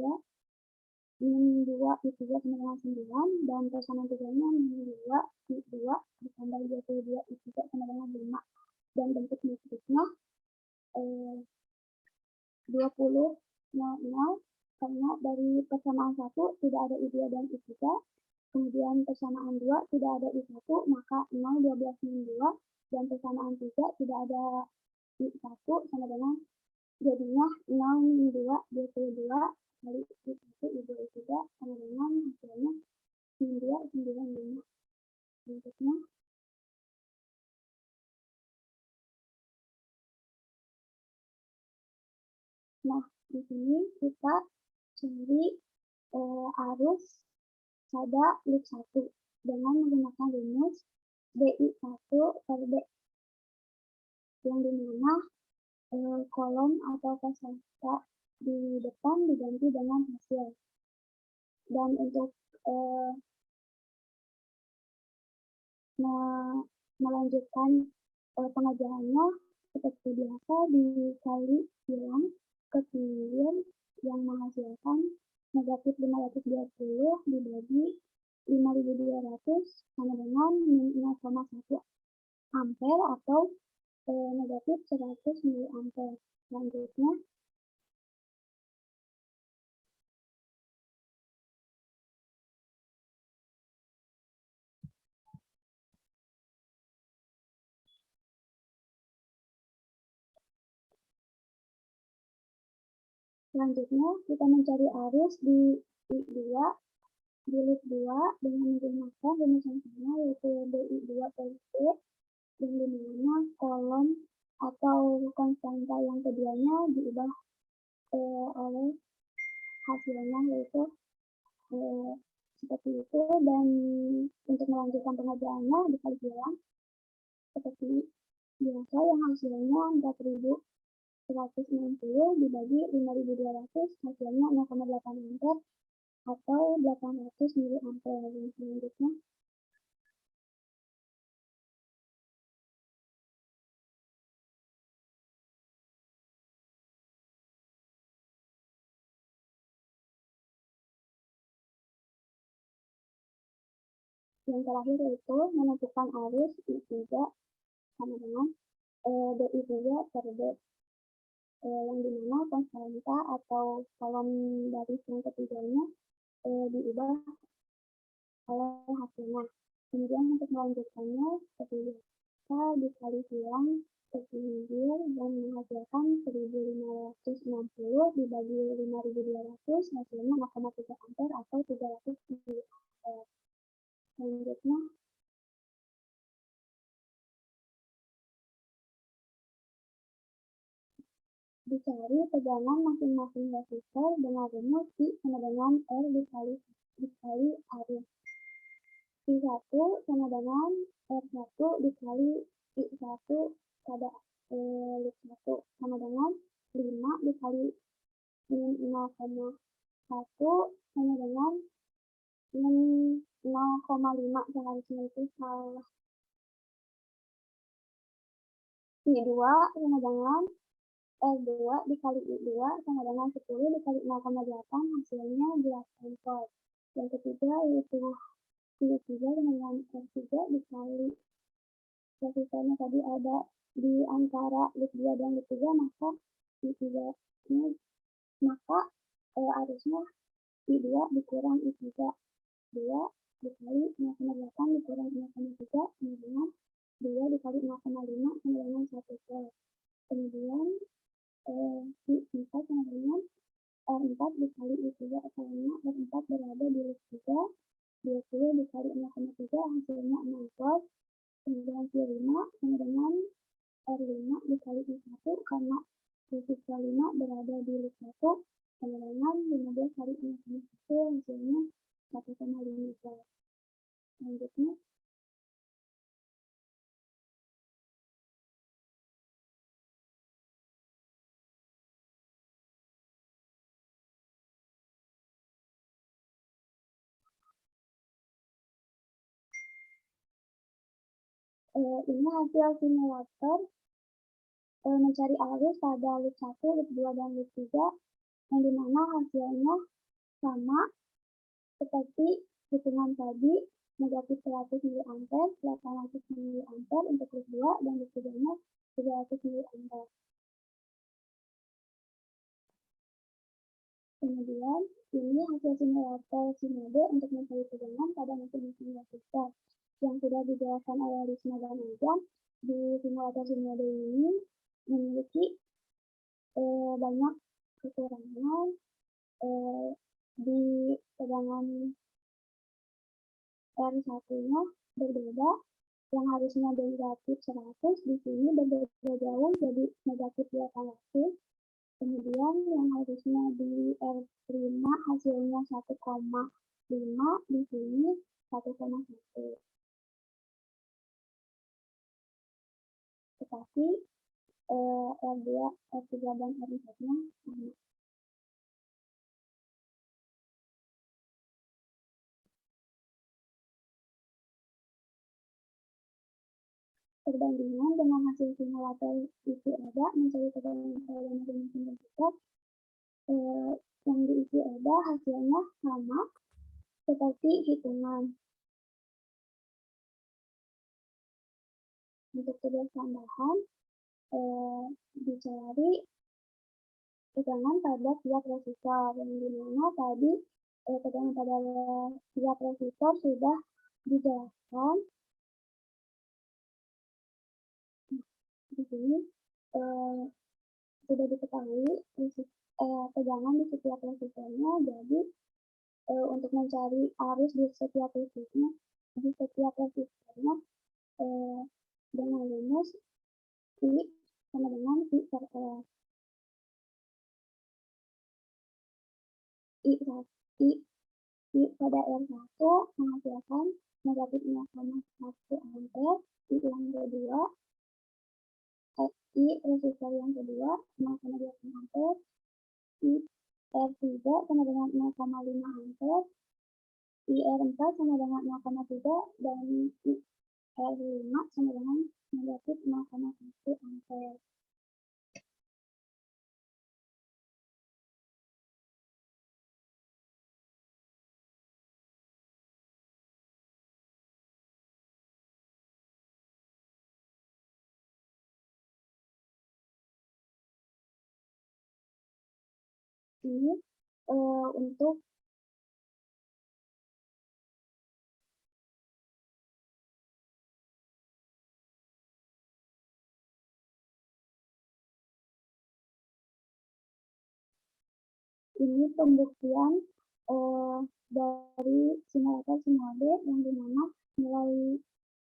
min 2 I3 sama dengan 9, dan persamaan 3-nya min 2 I2 ditambah 22 I3 sama dengan 5. Dan bentuk matriksnya 20, 0, karena dari persamaan 1 tidak ada I2 dan I3, kemudian persamaan 2 tidak ada I1, maka 0, 12, min 2, dan persamaan 3 tidak ada I1 sama dengan, jadinya 0, min 2, 22, kali I1, I2, I3 sama dengan hasilnya min 2, 95. Bentuknya nah, di sini kita cari arus pada loop 1 dengan menggunakan rumus DI1 per D, yang dimana kolom atau peserta di depan diganti dengan hasil. Dan untuk melanjutkan pengerjaannya seperti biasa, dikali bilang ketinggian yang menghasilkan negatif 520 dibagi 5.200 sama dengan min 0,1 ampere atau negatif 100 miliampere. Selanjutnya kita mencari arus di I2 di loop 2 dengan menggunakan rumus yang sama, yaitu DI2 per D, yang dimana kolom atau konstanta yang keduanya diubah oleh hasilnya, yaitu seperti itu. Dan untuk melanjutkan pengerjaannya dikali bilang seperti biasa, yang hasilnya 4.160 dibagi 5.200, hasilnya 0,8 ampere atau 800 miliampere. Selanjutnya yang terakhir yaitu menentukan arus I3 sama dengan DI3 per D, yang dimana konstanta atau kolom baris yang ketiganya diubah oleh hasilnya. Kemudian untuk melanjutkannya seperti biasa, dikali silang ketinggian dan menghasilkan 1.560 dibagi 5.200, hasilnya 0,3 ampere atau 300 miliampere. Selanjutnya dicari tegangan masing-masing resistor dengan rumus I sama dengan R dikali arus. I1 sama dengan R1 dikali I1 pada loop 1 sama dengan 5 dikali min 0,1 sama dengan min 0,5, seharusnya itu salah. I2 sama dengan R2 dikali I2 sama dengan 10 dikali 0,8, hasilnya 8 volt. Yang ketiga yaitu I3 dengan R3 dikali resistornya tadi ada di antara loop 2 dan loop 3, maka I3 ini arusnya I2 dikurang I3, 2 dikali 0,8 dikurang 0,3 sama dengan 2 dikali 0,5 sama dengan 1 volt. Kemudian I4 sama dengan R4 dikali I3, karena R4 berada di loop 3, 20 dikali 0,3 hasilnya 6 volt. Kemudian I5 sama dengan R5 dikali I1, karena resistor 5 berada di loop 1, sama dengan 15 kali 0,1 hasilnya 1,5 volt. Selanjutnya ini hasil simulator mencari arus pada loop 1, loop 2, dan loop 3, yang dimana hasilnya sama Seperti hitungan tadi, negatif 100 mA, 800 mA untuk loop 2 dan loop 3-nya 300 mA. Kemudian, ini hasil simulator sinode untuk mencari tegangan pada mesin-mesin resistor yang sudah dijelaskan oleh Risma dan Ajam. Di simulator sinode ini memiliki banyak kekurangan di tegangan R1-nya berbeda, yang harusnya negatif 100 di sini berbeda jauh jadi negatif 800. Kemudian yang harusnya di R5 hasilnya 1,5, di sini 1,1. Tetapi R2, R3 dan R4-nya sama. Perbandingan dengan hasil simulator IQ-EDA mencari tegangan pada mesin resistor, yang di IQ-EDA hasilnya sama seperti hitungan. Untuk tugas tambahan, dicari tegangan pada tiap resistor, yang dimana tadi tegangan pada tiap resistor sudah dijelaskan. Di sini sudah diketahui tegangan di setiap resistornya, jadi untuk mencari arus di setiap resistornya dengan rumus I sama dengan I per R. I pada R1 menghasilkan negatif 0,1 ampere, I yang kedua, I resistor yang kedua 0,2 ampere, I R3 sama dengan 0,5 ampere, I R4 sama dengan 0,3, dan I R5 sama dengan negatif 0,1 ampere. Ini untuk pembuktian dari simulator sinode yang dimana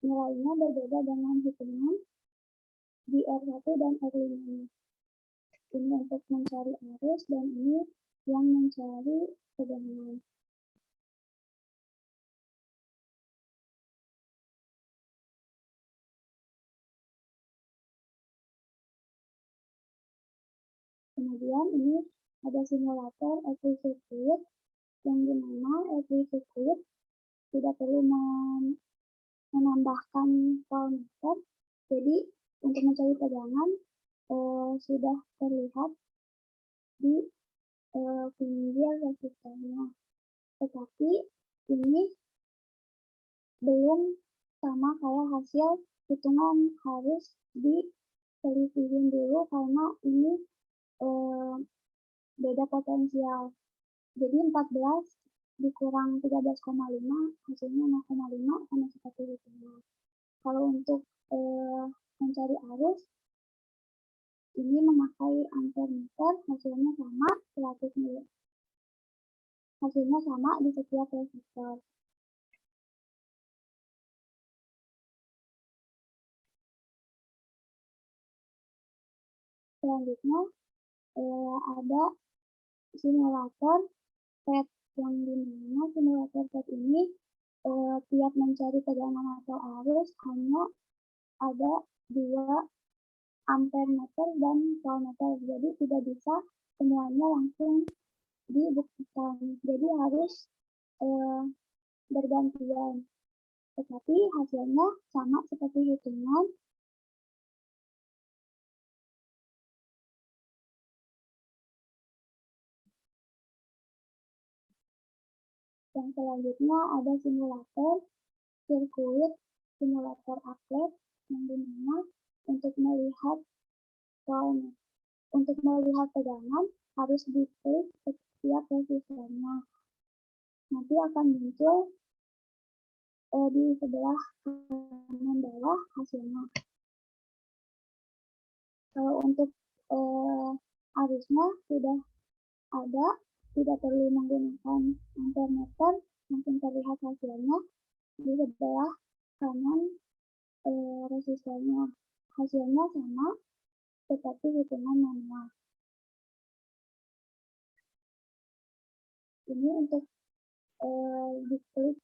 nilainya berbeda dengan hitungan di R1 dan R5. Ini untuk mencari arus dan ini yang mencari tegangan. Kemudian ini ada simulator EV circuit yang dimana EV circuit tidak perlu menambahkan voltmeter, jadi untuk mencari tegangan sudah terlihat di pinggir resistornya. Tetapi ini belum sama kayak hasil hitungan, harus diselisihin dulu karena ini beda potensial. Jadi 14 dikurang 13,5 hasilnya 0,5 sama seperti hitungan. Kalau untuk mencari arus ini memakai ampere meter, hasilnya sama 100 mili. Hasilnya sama di setiap resistor. Selanjutnya ada simulator PET, yang dimana simulator PET ini tiap mencari tegangan atau arus hanya ada 2 ampere meter dan voltmeter, jadi tidak bisa semuanya langsung dibuktikan, jadi harus bergantian, tetapi hasilnya sama seperti hitungan. Yang selanjutnya ada simulator sirkuit, simulator atlet, yang dimana untuk melihat tegangan harus diklik setiap resistannya. Nanti akan muncul di sebelah kanan bawah hasilnya. Kalau untuk arusnya sudah ada, tidak perlu menggunakan ampermeter, langsung terlihat hasilnya di sebelah kanan resistannya. Hasilnya sama seperti hitungan manual. Ini untuk diklik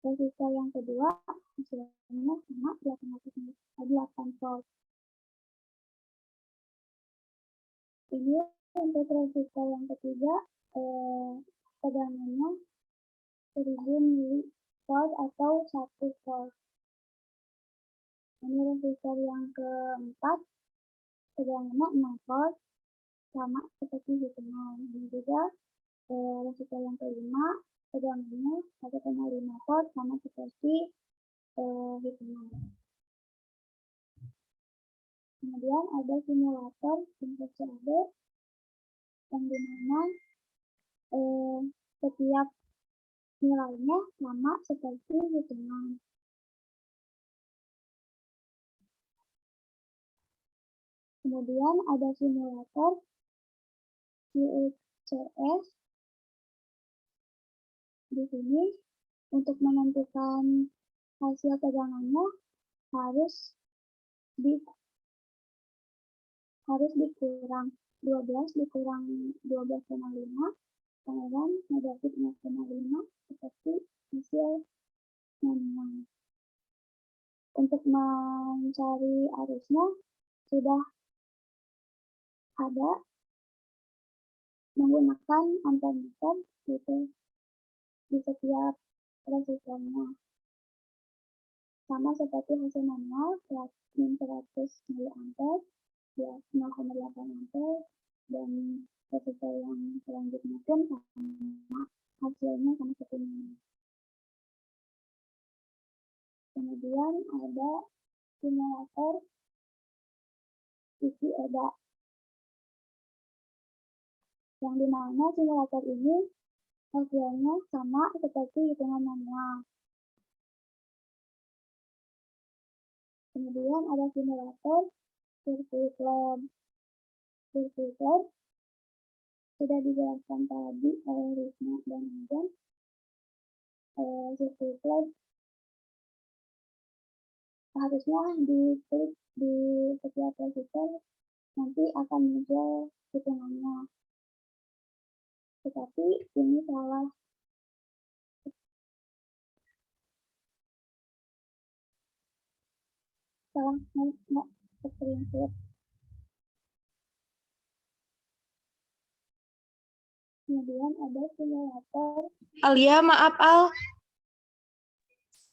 resistor yang kedua, hasilnya sama 8 volt. Ini untuk resistor yang ketiga, tegangannya 1000 mV atau 1 volt. Ini resistor yang keempat, tegangannya 6 volt, sama seperti hitungan. Ini juga resistor yang kelima, tegangannya 1,5 volt, sama seperti hitungan. Kemudian ada simulator tingkat CAD, yang dimana setiap nilainya sama seperti hitungan. Kemudian ada simulator QCS. Di sini untuk menentukan hasil tegangannya harus dikurang 12 dikurang 12,5, kemudian negatif 0,5 seperti hasil manual. Untuk mencari arusnya sudah ada menggunakan ampermeter gitu di setiap resistornya. Sama seperti hasil manual, min 100 mA, 0,8 ampere, dan resistor yang selanjutnya pun sama, hasilnya sama seperti ini. Kemudian ada simulator isi EDA, yang dimana simulator ini hasilnya sama seperti hitungan manual. Kemudian ada simulator Circuit Lab. Circuit Lab sudah dijelaskan tadi oleh Risma dan Anjan. Circuit Lab harusnya diklik di setiap resistor, nanti akan muncul hitungannya. Tetapi ini salah. Nggak screenshot. Kemudian ada simulator. Alia, maaf Al.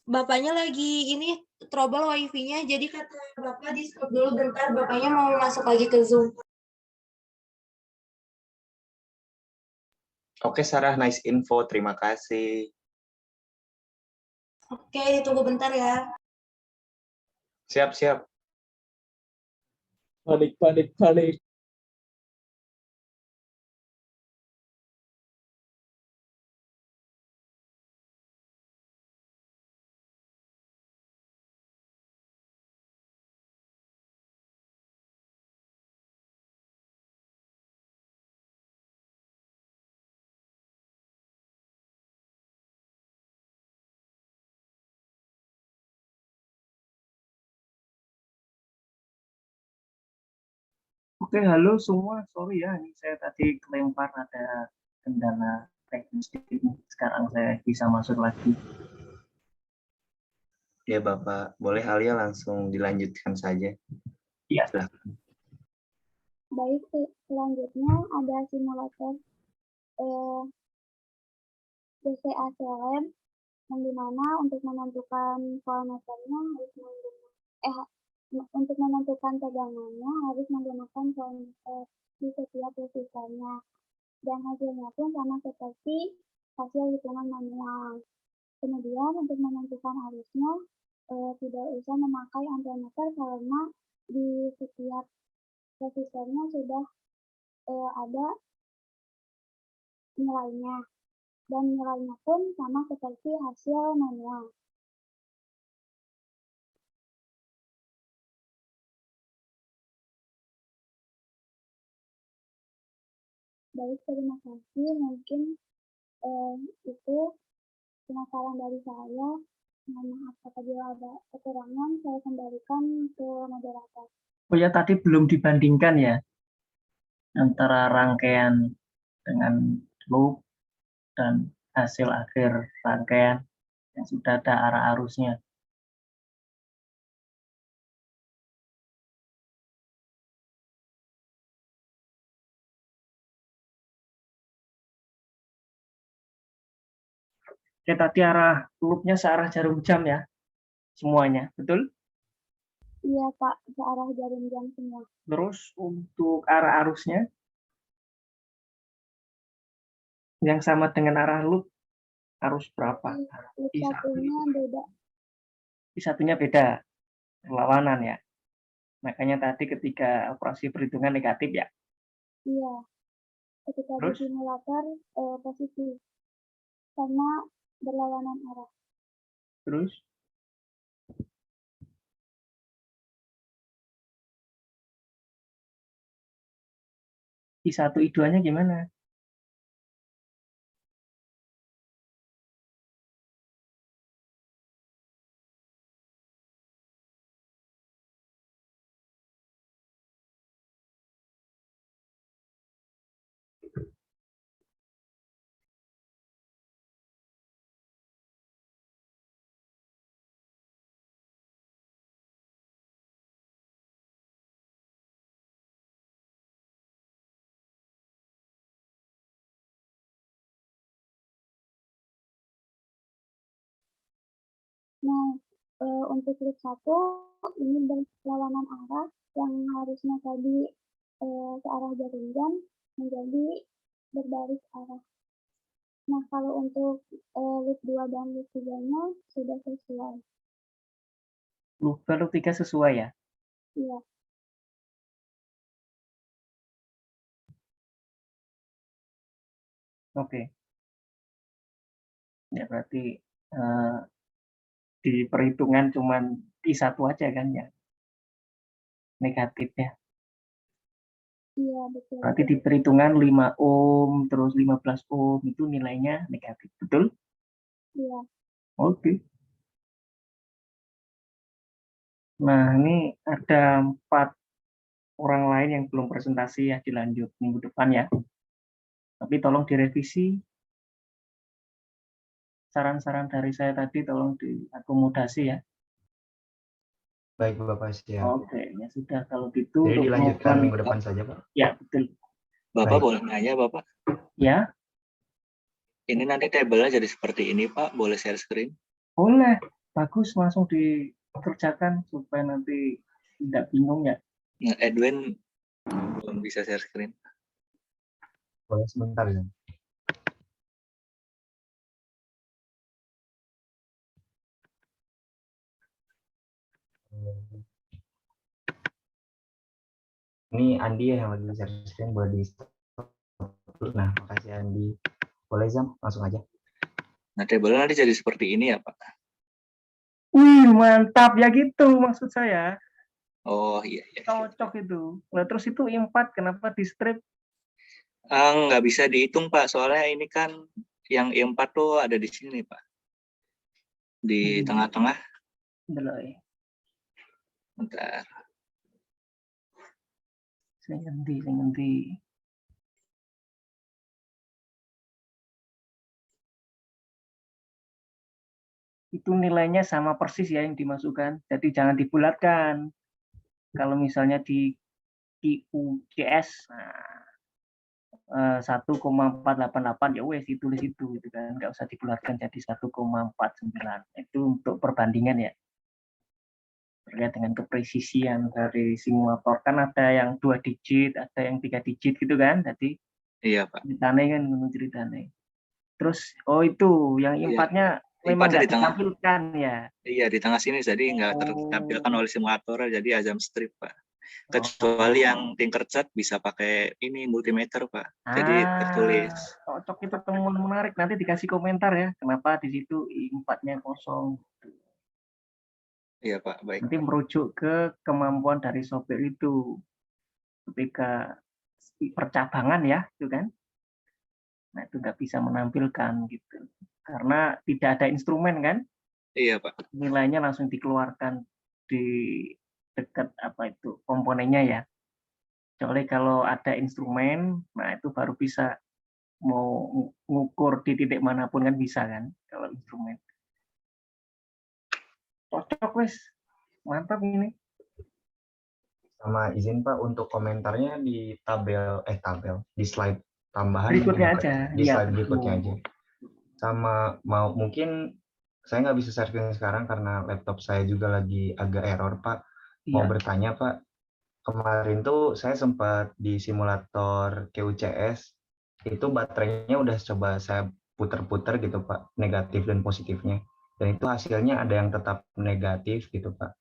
Bapaknya lagi ini trouble wifi-nya, jadi kata Bapak di stop dulu bentar, Bapaknya mau masuk lagi ke Zoom. Oke, Sarah, nice info. Terima kasih. Oke, ditunggu bentar ya. Siap-siap. Panik. Oke, halo semua. Sorry ya, ini saya tadi kelempar ada kendala teknis. Sekarang saya bisa masuk lagi. Ya, Bapak. Boleh Alia langsung dilanjutkan saja. Iya. Baik, selanjutnya ada simulator DCA-CLM, yang dimana untuk menentukan voltmeternya harus untuk menentukan tegangannya harus menggunakan voltmeter di setiap resistornya, dan hasilnya pun sama seperti hasil hitungan manual. Kemudian untuk menentukan arusnya, tidak usah memakai ampermeter karena di setiap resistornya sudah ada nilainya, dan nilainya pun sama seperti hasil manual. Baik, terima kasih. Mungkin itu pemaparan dari saya. Mohon maaf apabila ada kekurangan, saya kembalikan ke moderator. Oh ya, tadi belum dibandingkan ya antara rangkaian dengan loop dan hasil akhir rangkaian yang sudah ada arah arusnya. Oke, tadi arah loopnya searah jarum jam ya, semuanya, betul? Iya Pak, ke arah jarum jam semua. Terus untuk arah arusnya yang sama dengan arah loop, arus berapa? Loop satunya beda. Satunya beda, berlawanan ya. Makanya tadi ketika operasi perhitungan negatif ya. Iya, ketika di Terus? simulator positif karena berlawanan arah. Terus I1, I2-nya gimana? Nah, untuk loop 1 ini berlawanan arah, yang harusnya tadi ke arah jarum jam menjadi berbalik arah. Nah, kalau untuk loop 2 dan loop 3-nya sudah sesuai. Loop 3 sesuai ya? Iya. Oke. Ya berarti di perhitungan cuman I1 aja kan ya? Negatifnya. Iya, betul. Berarti di perhitungan 5 ohm, terus 15 ohm, itu nilainya negatif, betul? Iya. Oke. Nah, ini ada 4 orang lain yang belum presentasi ya, dilanjut minggu depan ya. Tapi tolong direvisi. Saran-saran dari saya tadi tolong diakomodasi ya. Baik Bapak, siap. Oke, ya sudah kalau gitu. Jadi dilanjutkan minggu depan saja Pak? Ya, betul. Bapak Baik. boleh nanya Bapak? Ya, Ini nanti tabelnya jadi seperti ini Pak, boleh share screen? boleh. Bagus, langsung dikerjakan supaya nanti tidak bingung ya. Nah, Edwin belum bisa share screen. Boleh sebentar ya. Ini Andi ya yang lagi share screen, boleh di stop. Nah, makasih Andi. Boleh Zam, langsung aja. Nah, tabelnya nanti jadi seperti ini ya Pak? Wih, mantap ya gitu maksud saya. Oh iya. Cocok itu. Nah, terus itu 4 kenapa di strip? Nggak bisa dihitung Pak, soalnya ini kan yang I4 tuh ada di sini Pak. Di tengah-tengah. Belum. Bentar. Saya ganti. Itu nilainya sama persis ya yang dimasukkan. Jadi jangan dibulatkan. Kalau misalnya di QGS, nah, 1,488 ya wes ditulis itu gitu kan, nggak usah dibulatkan jadi 1,49. Itu untuk perbandingan ya, terkait dengan kepresisian dari simulator. Kan ada yang 2 digit, ada yang 3 digit gitu kan, jadi Iya Pak. ceritanya kan menurut ceritanya. Terus, oh itu yang Iya. impatnya memang Impatnya nggak di tengah. ditampilkan ya. Iya, di tengah sini jadi nggak tertampilkan Oh, oleh simulator, jadi Azam Strip, Pak. Kecuali yang Tinkercad bisa pakai ini multimeter, Pak. Jadi tertulis. cocok itu temuan menarik. Nanti dikasih komentar ya. Kenapa di situ impatnya kosong? Iya, Pak. Baik. Nanti merujuk ke kemampuan dari sopir itu ketika percabangan ya, itu kan. Nah itu nggak bisa menampilkan gitu. Karena tidak ada instrumen kan. Iya, Pak. Nilainya langsung dikeluarkan di dekat apa itu komponennya ya. Kecuali kalau ada instrumen, nah itu baru bisa mau ngukur di titik manapun kan bisa kan kalau instrumen. Cocok wes, mantap ini. Sama izin Pak untuk komentarnya di di slide tambahan Berikutnya mungkin, Pak. aja. Di Iya, slide berikutnya aja. Sama mau mungkin saya nggak bisa sharing sekarang karena laptop saya juga lagi agak error, Pak. Mau Iya. bertanya, Pak. Kemarin tuh saya sempat di simulator QCS, itu baterainya udah coba saya puter-puter gitu, Pak, negatif dan positifnya. Dan itu hasilnya ada yang tetap negatif gitu, Pak.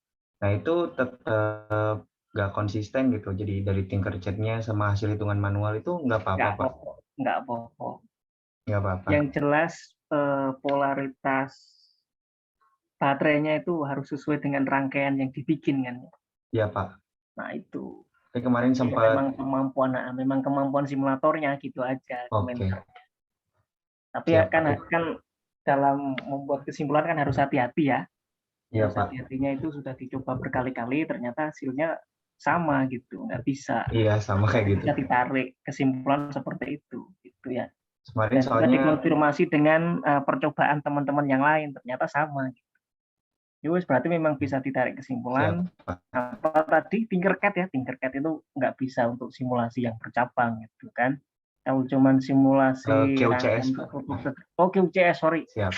Nah, itu tetap nggak konsisten gitu. Jadi dari Tinkercad-nya sama hasil hitungan manual itu nggak apa-apa, Pak. Nggak apa-apa. Nggak apa-apa. Yang jelas polaritas baterainya itu harus sesuai dengan rangkaian yang dibikin kan. Iya, Pak. Nah itu. Tapi kemarin Jadi sempat memang kemampuan simulatornya gitu aja komentar. Tapi ya Siap, kan Pak. dalam membuat kesimpulan kan harus hati-hati ya. Iya, Harus Pak. hati-hatinya itu sudah dicoba berkali-kali ternyata hasilnya sama gitu, nggak bisa. Iya, sama kayak gitu. Bisa ditarik kesimpulan seperti itu gitu ya. Kemarin Dan juga soalnya dikonfirmasi dengan percobaan teman-teman yang lain ternyata sama. Yus, berarti memang bisa ditarik kesimpulan. siap, Pak. Apa tadi Tinkercad ya, Tinkercad itu nggak bisa untuk simulasi yang bercabang gitu kan. Kalau cuman simulasi QCS, rangkaian oh QCS, sorry. Siap.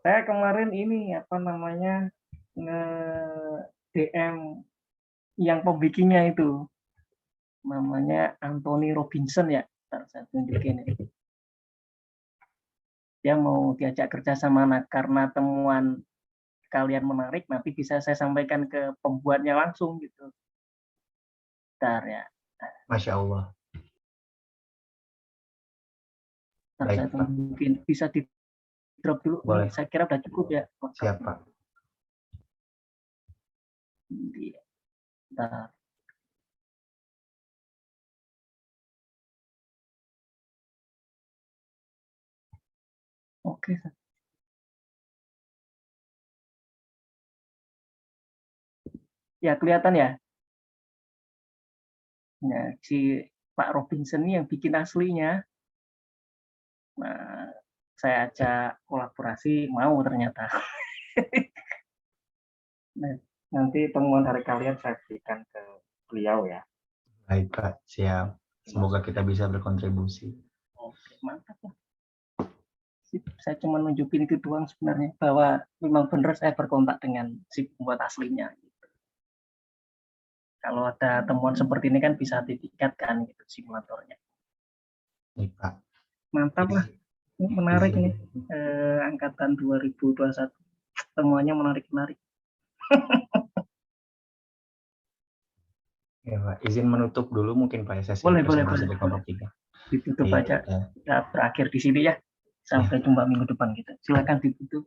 Saya kemarin ini apa namanya DM yang pembikinnya itu namanya Anthony Robinson ya. Ntar saya tunjukin ini. Dia mau diajak kerja sama karena temuan kalian menarik, nanti bisa saya sampaikan ke pembuatnya langsung gitu. Bentar ya. Masya Allah. Ntar Baik, saya Pak. mungkin bisa di drop dulu. Boleh. Saya kira udah cukup ya. Siap, Pak. Bentar. Oke. Ya kelihatan ya. Nah, si Pak Robinson ini yang bikin aslinya. Nah, saya ajak kolaborasi, mau ternyata. Nah, nanti temuan dari kalian saya berikan ke beliau ya. Baik, Pak. Siap. Semoga kita bisa berkontribusi. Oke, mantap. Saya cuma nunjukin itu doang sebenarnya, bahwa memang benar saya berkontak dengan si pembuat aslinya. Kalau ada temuan seperti ini kan bisa ditingkatkan gitu simulatornya. Baik, Pak. Mantap lah, menarik nih angkatan 2021, temuannya menarik-menarik. Ya, Pak. Izin menutup dulu mungkin Pak sesi Boleh. di kelompok 3. Ditutup aja. Ya, berakhir di sini ya. Sampai jumpa minggu depan gitu. Silakan ditutup.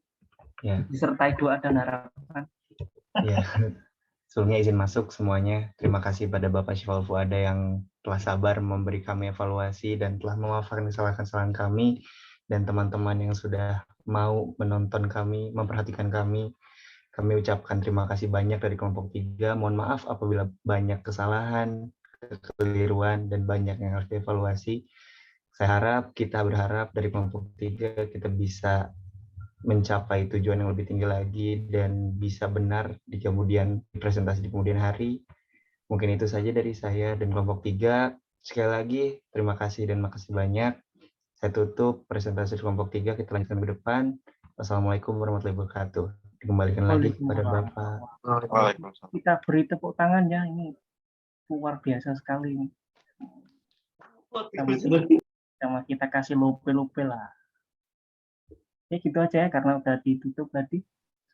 Ya. Disertai doa dan harapan. Ya. Sebelumnya izin masuk semuanya. Terima kasih pada Bapak Syifal Fuada yang telah sabar memberi kami evaluasi dan telah memaafkan kesalahan-kesalahan kami, dan teman-teman yang sudah mau menonton kami, memperhatikan kami. Kami ucapkan terima kasih banyak dari kelompok 3. Mohon maaf apabila banyak kesalahan, kekeliruan, dan banyak yang harus dievaluasi. Saya berharap dari kelompok 3 kita bisa mencapai tujuan yang lebih tinggi lagi dan bisa benar di presentasi di kemudian hari. Mungkin itu saja dari saya dan kelompok 3. Sekali lagi terima kasih dan makasih banyak. Saya tutup presentasi kelompok 3, kita lanjutkan ke depan. Wassalamualaikum warahmatullahi wabarakatuh. Dikembalikan lagi kepada Bapak. Kita beri tepuk tangan ya, ini luar biasa sekali. sama kita kasih lope lah. Ya gitu aja ya, karena udah ditutup tadi.